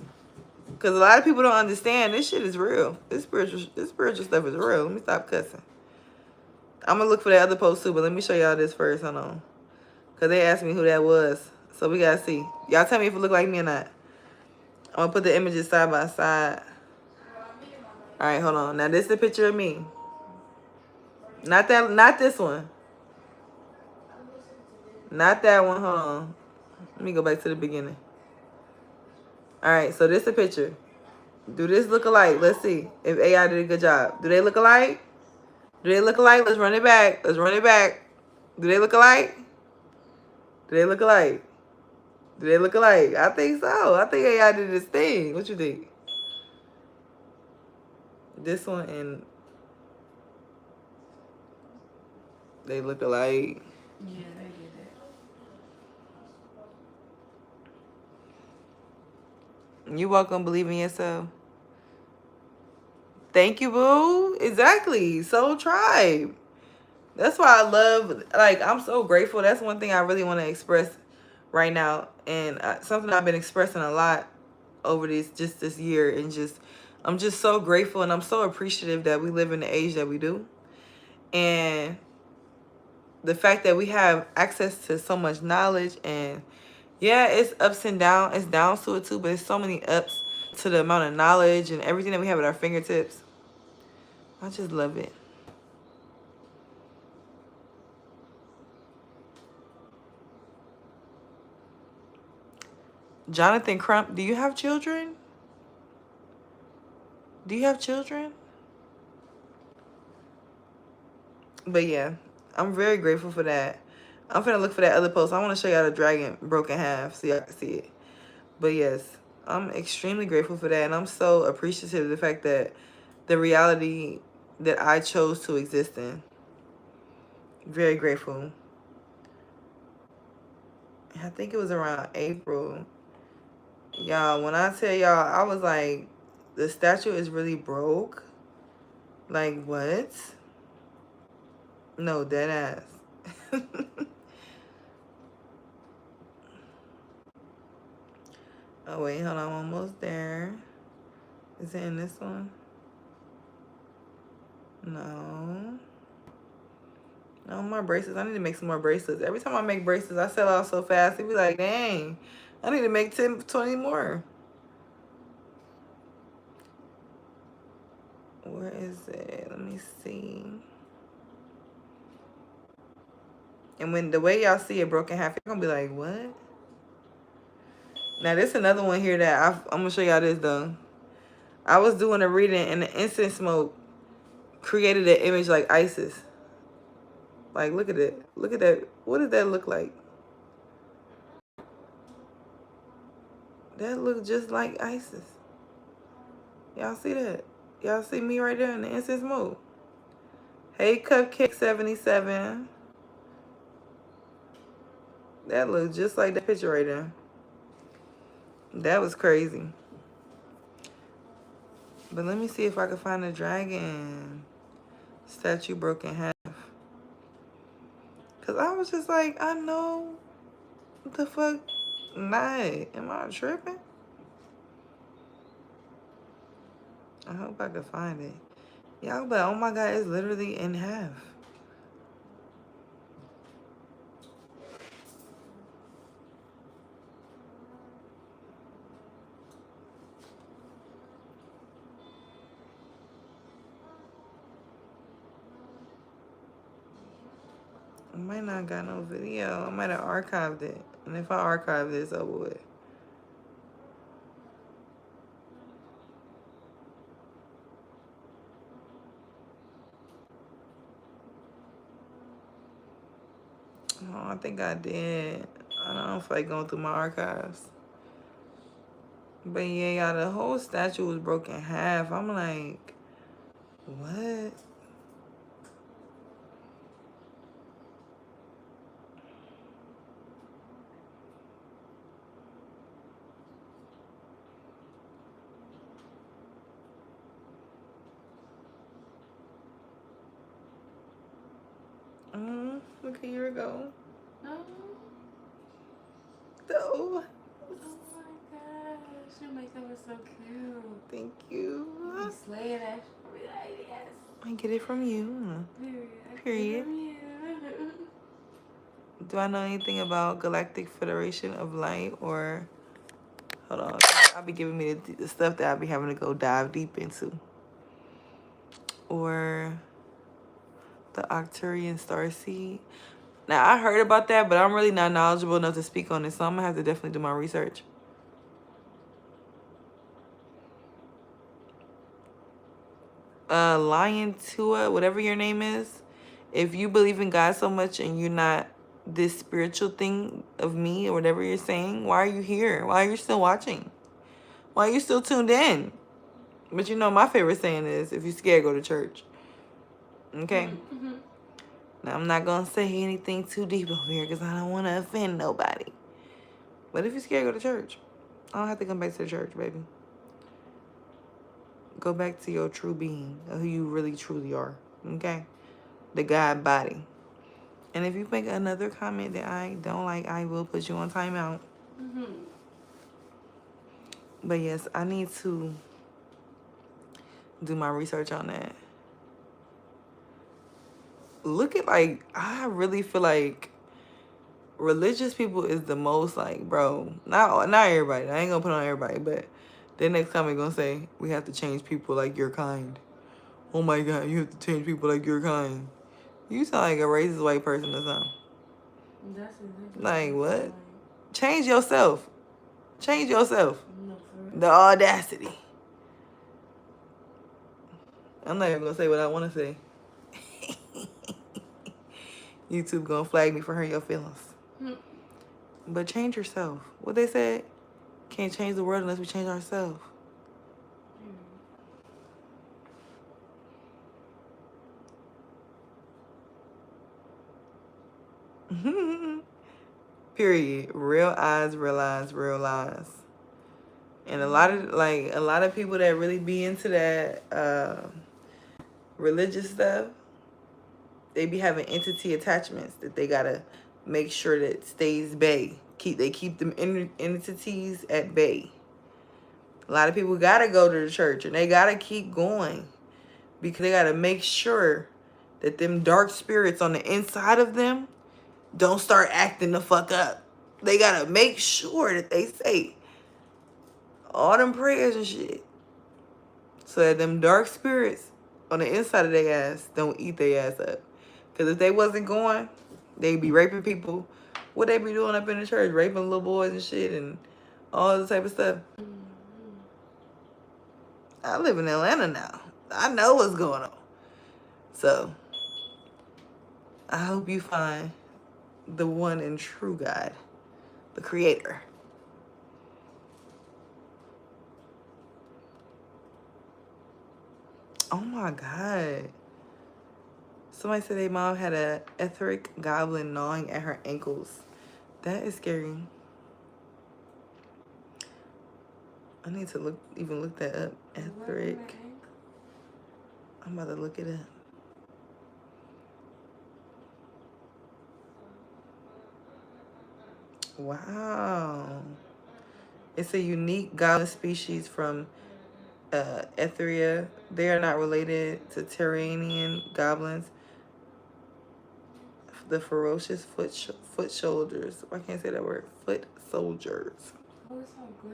Because a lot of people don't understand this shit is real. This spiritual stuff is real. Let me stop cussing. I'm going to look for that other post too, but let me show y'all this first. Hold on. Because they asked me who that was. So we got to see. Y'all tell me if it look like me or not. I'm going to put the images side by side. All right, hold on. Now, this is a picture of me. Not this one. Not that one. Hold on. Let me go back to the beginning. All right, so this is a picture. Do this look alike? Let's see if AI did a good job. Do they look alike? Do they look alike? Let's run it back. Let's run it back. Do they look alike? Do they look alike? Do they look alike? I think so. I think AI did this thing. What you think? This one and they look alike. Yeah, they did that. You welcome. Believe in yourself. Thank you, boo. Exactly. Soul Tribe. That's why I love, like, I'm so grateful. That's one thing I really want to express right now. And something I've been expressing a lot over this year. And I'm just so grateful and I'm so appreciative that we live in the age that we do. And the fact that we have access to so much knowledge, and yeah, it's ups and downs. It's downs to it too, but it's so many ups to the amount of knowledge and everything that we have at our fingertips. I just love it. Jonathan Crump, do you have children? Do you have children? But yeah, I'm very grateful for that. I'm finna look for that other post. I want to show y'all the dragon broke in half so y'all can see it. But yes, I'm extremely grateful for that. And I'm so appreciative of the fact that the reality that I chose to exist in. Very grateful. I think it was around April. Y'all, when I tell y'all, I was like, the statue is really broke. Like, what? No, dead ass. Oh, wait, hold on. I'm almost there. Is it in this one? No. No, my bracelets. I need to make some more bracelets. Every time I make bracelets, I sell out so fast. They be like, dang, I need to make 10, 20 more. Where is it? Let me see. And when the way y'all see it broken half, you're going to be like, what? Now, this another one here that I'm going to show y'all this, though. I was doing a reading, and the incense smoke created an image like Isis. Like, look at it. Look at that. What does that look like? That looks just like Isis. Y'all see that? Y'all see me right there in the incense smoke? Hey, Cupcake 77. That looks just like that picture right there. That was crazy. But let me see if I can find the dragon statue broken in half. Cause I was just like, I know the fuck not. Am I tripping? I hope I can find it. Y'all, but oh my god, it's literally in half. I might not got no video. I might have archived it. And if I archive this, I would. Oh, I think I did. I don't feel like going through my archives. But yeah, y'all, the whole statue was broken in half. I'm like, what? Look, here we go. Oh. Oh, Oh my gosh, your makeup is so cute. thank you. You slaying that. Yes. I get it from you. Period. From you. Do I know anything about Galactic Federation of Light or... Hold on. I'll be giving me the stuff that I'll be having to go dive deep into. Or the Octurian Starseed. Now, I heard about that, but I'm really not knowledgeable enough to speak on it, so I'm going to have to definitely do my research. Lion Tua, whatever your name is, if you believe in God so much and you're not this spiritual thing of me or whatever you're saying, why are you here? Why are you still watching? Why are you still tuned in? But you know, my favorite saying is, if you're scared, go to church. Okay? Mm-hmm. Now, I'm not going to say anything too deep over here because I don't want to offend nobody. But if you're scared, go to church. I don't have to come back to the church, baby. Go back to your true being, of who you really truly are. Okay? The God body. And if you make another comment that I don't like, I will put you on timeout. Mm-hmm. But yes, I need to do my research on that. Look at, like, I really feel like religious people is the most, like, bro, not everybody. I ain't gonna put on everybody, but the next time they're gonna say, we have to change people like your kind. Oh my God, you have to change people like your kind. You sound like a racist white person or something. That's exactly Like, what? Change yourself. Change yourself. No, for real. The audacity. I'm not even gonna say what I want to say. YouTube gonna flag me for hurting your feelings. But change yourself. What they said, can't change the world unless we change ourselves. Period. Real eyes realize real lies. And a lot of people that really be into that religious stuff, they be having entity attachments that they gotta make sure that stays bay. They keep them entities at bay. A lot of people gotta go to the church and they gotta keep going because they gotta make sure that them dark spirits on the inside of them don't start acting the fuck up. They gotta make sure that they say all them prayers and shit so that them dark spirits on the inside of their ass don't eat their ass up. Because if they wasn't going, they'd be raping people. What they be doing up in the church? Raping little boys and shit and all other type of stuff. I live in Atlanta now. I know what's going on. So, I hope you find the one and true God, the creator. Oh my God. Somebody said their mom had a etheric goblin gnawing at her ankles. That is scary. I need to look that up. Etheric. I'm about to look it up. Wow. It's a unique goblin species from Etheria. They are not related to Terranian goblins. The ferocious foot soldiers. I can't say that word. Foot soldiers. Oh, it's so good.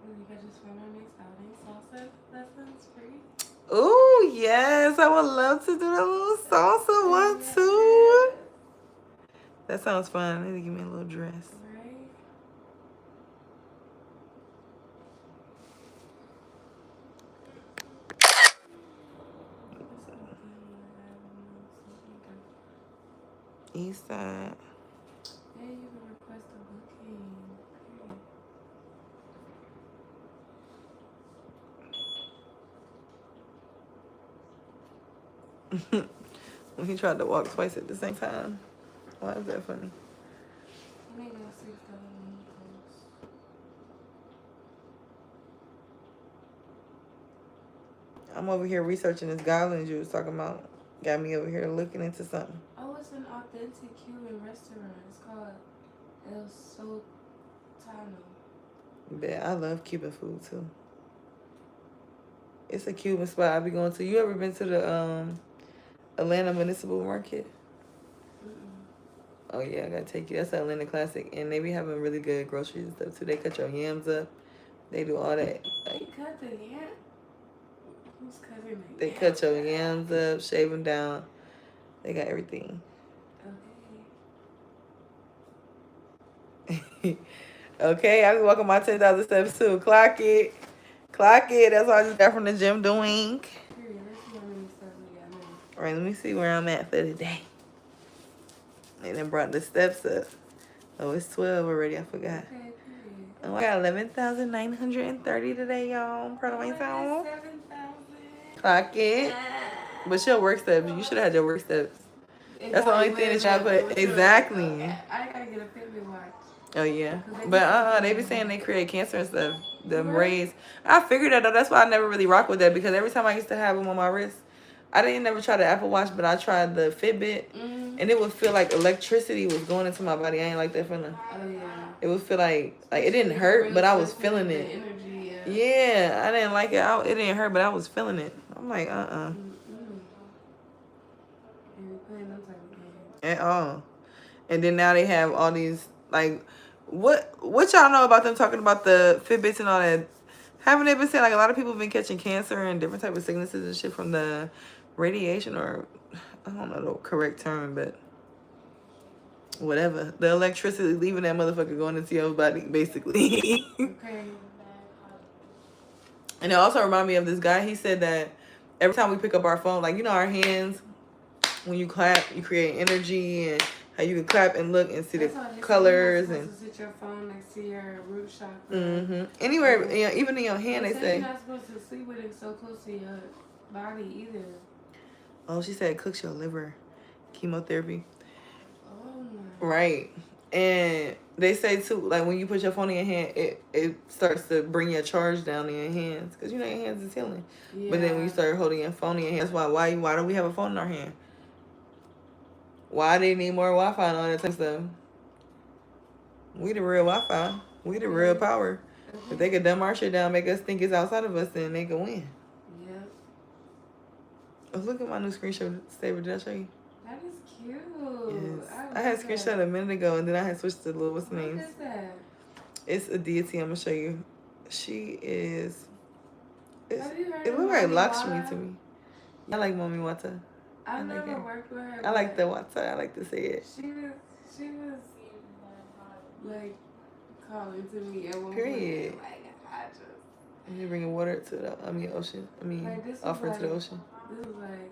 You guys just found our next outing salsa lessons free. Oh yes, I would love to do that little salsa one too. That sounds fun. I need to give me a little dress. Right? East side. Yeah, you can request a booking. When he tried to walk twice at the same time. Why is that funny? Let me go see if that one goes. I'm over here researching this goblin you was talking about. Got me over here looking into something. Oh, it's an authentic Cuban restaurant. It's called El Sultano. Bet I love Cuban food too. It's a Cuban spot I be going to. You ever been to the Atlanta Municipal Market? Oh yeah, I gotta take you. That's the Atlanta Classic, and they be having really good groceries and stuff too. They cut your yams up. They do all that. They cut the yam. Who's cutting the They yam? cut your yams up, shave them down. They got everything. Okay. Okay, I be walking my 10,000 steps too. Clock it. Clock it. That's all I just got from the gym doing. Period. Let's see how many steps we got now. All right, let me see where I'm at for the day. They done brought the steps up. Oh, it's 12 already. I forgot. Okay, period. Oh, I got 11,930 today, y'all. I'm proud of myself. 7,000. Clock it. But your work steps, you should have had your work steps. That's the only thing that y'all put. Exactly. I gotta get a Fitbit watch. Oh, yeah. But they be saying they create cancer and stuff. Them rays. I figured that though. That's why I never really rock with that, because every time I used to have them on my wrist, I didn't never try the Apple Watch, but I tried the Fitbit, and it would feel like electricity was going into my body. I ain't like that feeling. Oh, yeah. It would feel like it didn't hurt, but I was feeling it. Energy, yeah, I didn't like it. It didn't hurt, but I was feeling it. I'm like, at all. And then now they have all these, like, what y'all know about them talking about the Fitbits and all that? Haven't they been saying, like, a lot of people have been catching cancer and different type of sicknesses and shit from the radiation, or I don't know the correct term, but whatever. The electricity leaving that motherfucker going into your body, basically. Okay. And it also reminded me of this guy. He said that every time we pick up our phone, like, you know, our hands, when you clap, you create energy, and how you can clap and look and see the colors. And to sit your phone next to your root chakra. Anywhere, you know, even in your hand, they say. You're not supposed to sleep with it so close to your body either. Oh, she said it cooks your liver. Chemotherapy. Oh my. Right. And they say too, like, when you put your phone in your hand, it starts to bring your charge down in your hands, because you know your hands is healing. Yeah. But then when you start holding your phone in your hand, that's why do we have a phone in our hand? Why they need more Wi-Fi and all that type of stuff? We the real Wi-Fi. We the real power. If they could dumb our shit down, make us think it's outside of us, then they can win. Yep. Oh, look at my new screenshot saver. Did I show you? That is cute. Yes. I had a screenshot a minute ago, and then I had switched to little, what's the name? What is that? It's a deity. I'm going to show you. She is... Have you heard it of looks like Mommy Lakshmi Wata? to me. I like Mommy Wata. I've never worked with her. I like the Wata. I like to say it. She was like calling to me at one Period. point. Like, I just... And you bringing water to the ocean. Like, offer to the ocean. This was like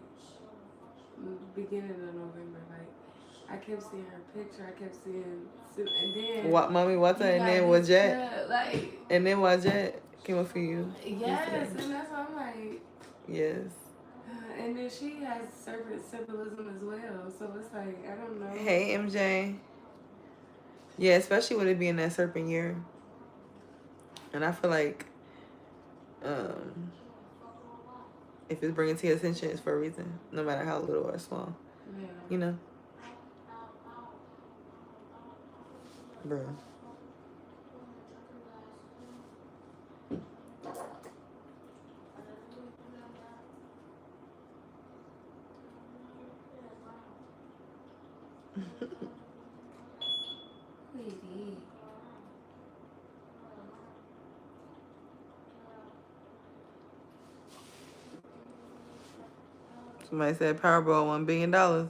beginning of November. Like, I kept seeing her picture. I kept seeing, and then Mommy Wata, and then Wajat. Like, and then Wajat came up for you. Yes, and that's why I'm like. Yes. And then she has serpent symbolism as well, so it's like, I don't know. Hey, MJ. Yeah, especially with it being that serpent year. And I feel like if it's bringing to your attention, it's for a reason, no matter how little or small. Yeah. You know? Bro. Lady. Somebody said Powerball $1 billion. All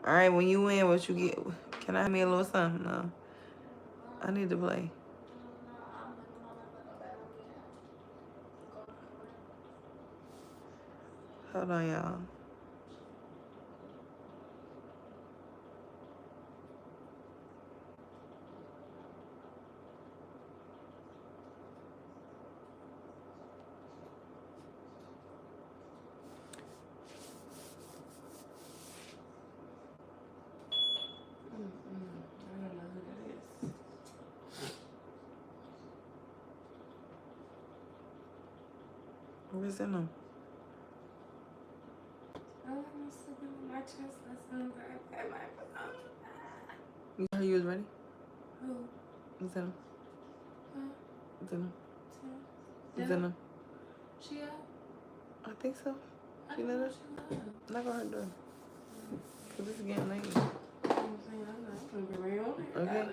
right, when you win, what you get? Can I have me a little something? No. I need to play. Hold on, y'all. I don't know who that is. Where's in them? Oh, I'm sleeping with my chest. That's not very bad. You heard you was ready? Who? What's in them? Huh? What's in them? What's Dinner? in them? She up? I think so. I She don't let know us? she up. Knock on her door. Because it's getting late. I'm saying I'm not gonna be right on it. Okay.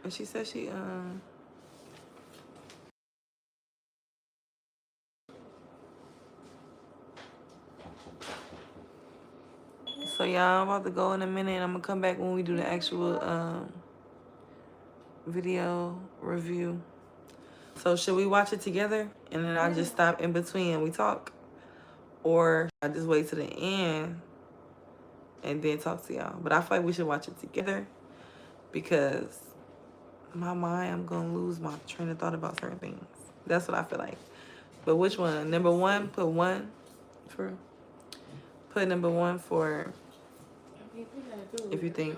And she said she, So y'all, I'm about to go in a minute and I'm gonna come back when we do the actual video review. So should we watch it together and then I just stop in between and we talk? Or I just wait to the end and then talk to y'all? But I feel like we should watch it together because my mind, I'm gonna lose my train of thought about certain things. That's what I feel like. But which one? Number one, put one for, put number one for if you think,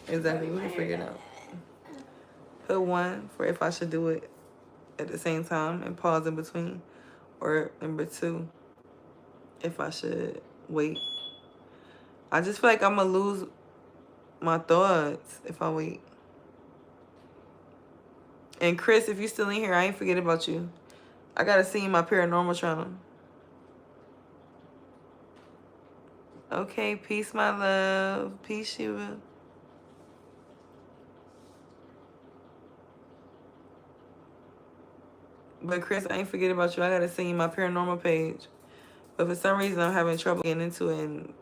exactly, we can figure it out. Put one for if I should do it at the same time and pause in between. Or number two, if I should wait. I just feel like I'm gonna lose my thoughts if I wait. And Chris, if you still in here, I ain't forget about you. I gotta see my paranormal channel. Okay, peace, my love. Peace, Shiva. But Chris, I ain't forget about you. I gotta send you my paranormal page. But for some reason, I'm having trouble getting into it and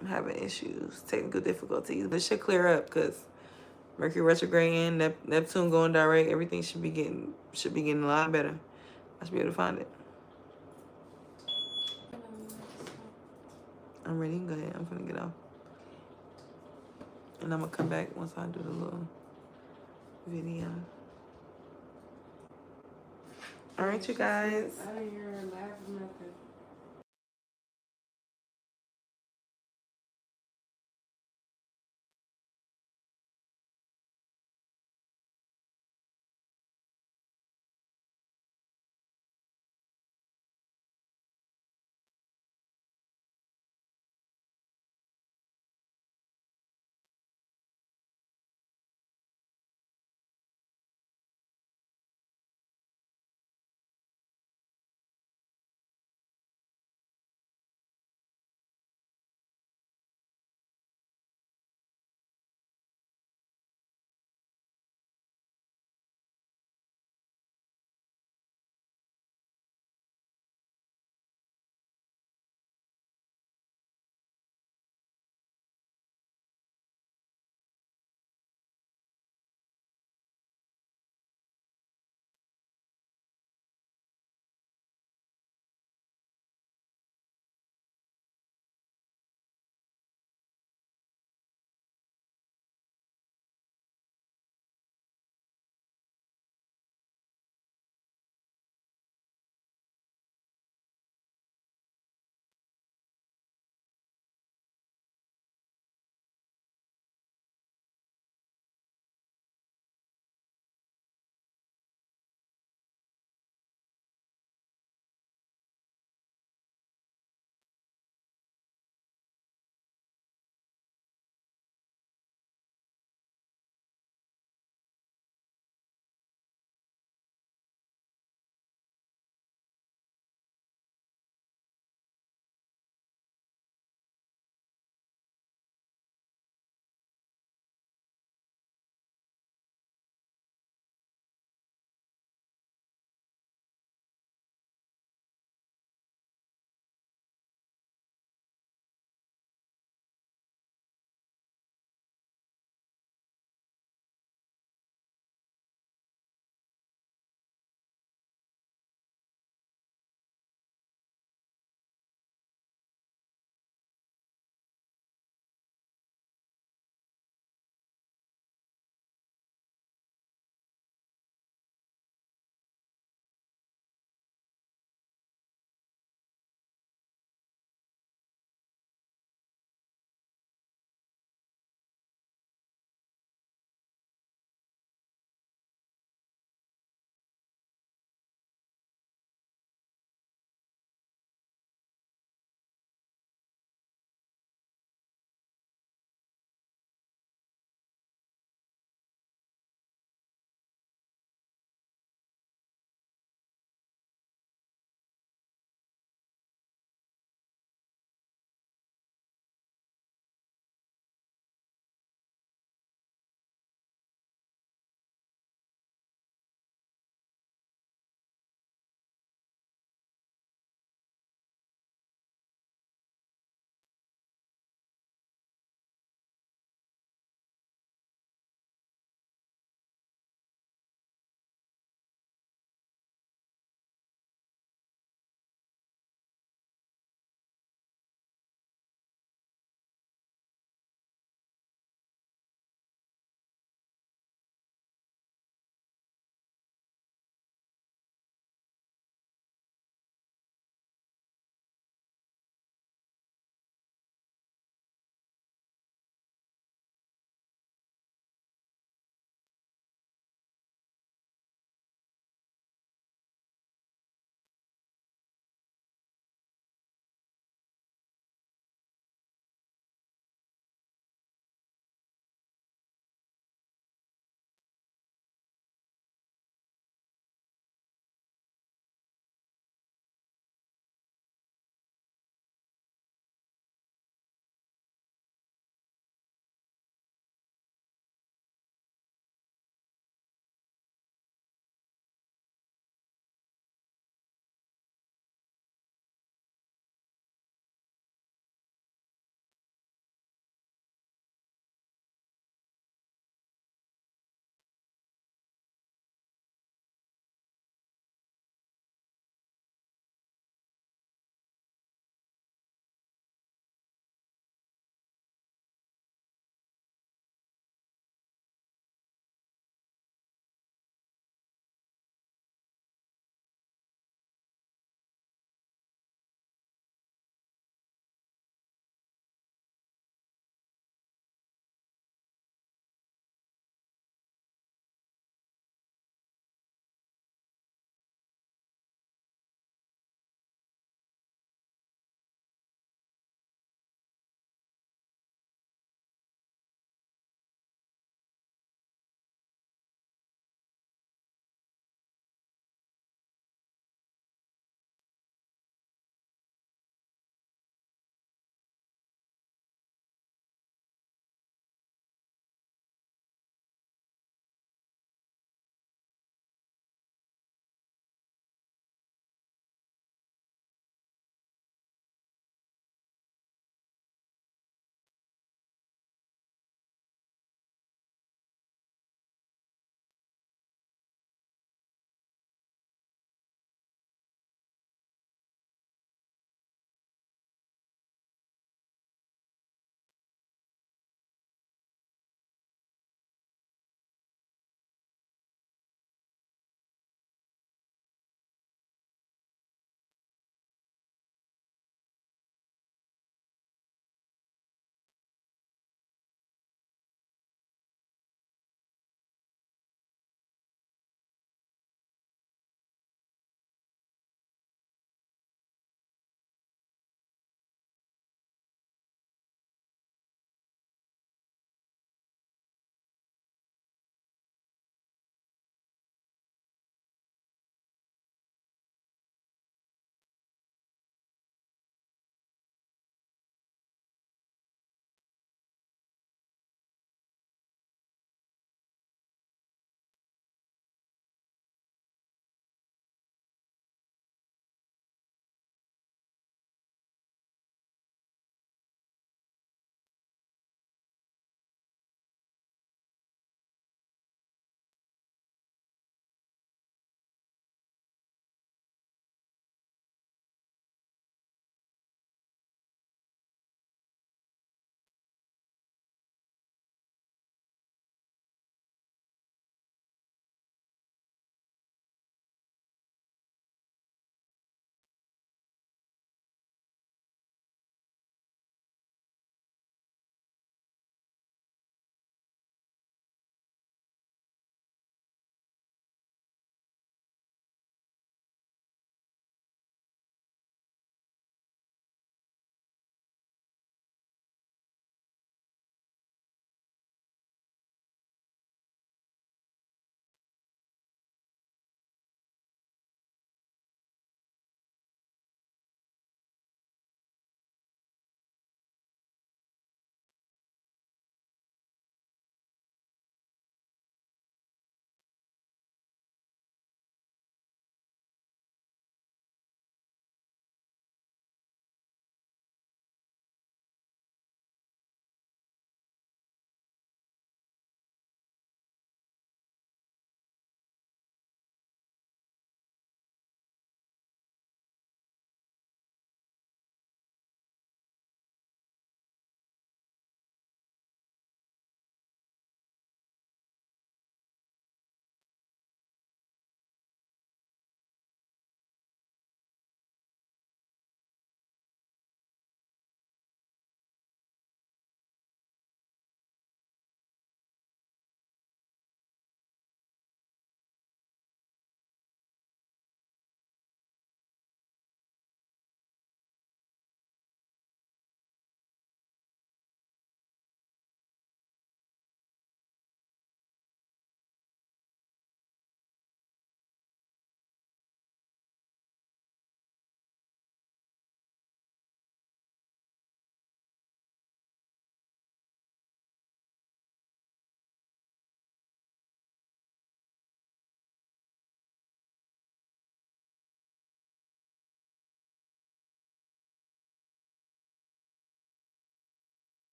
I'm having issues, technical difficulties. But it should clear up because Mercury retrograde and Neptune going direct. Everything should be getting a lot better. I should be able to find it. I'm ready. Go ahead. I'm gonna get off. And I'm gonna come back once I do the little video. All right, you guys. I didn't hear her laugh or nothing.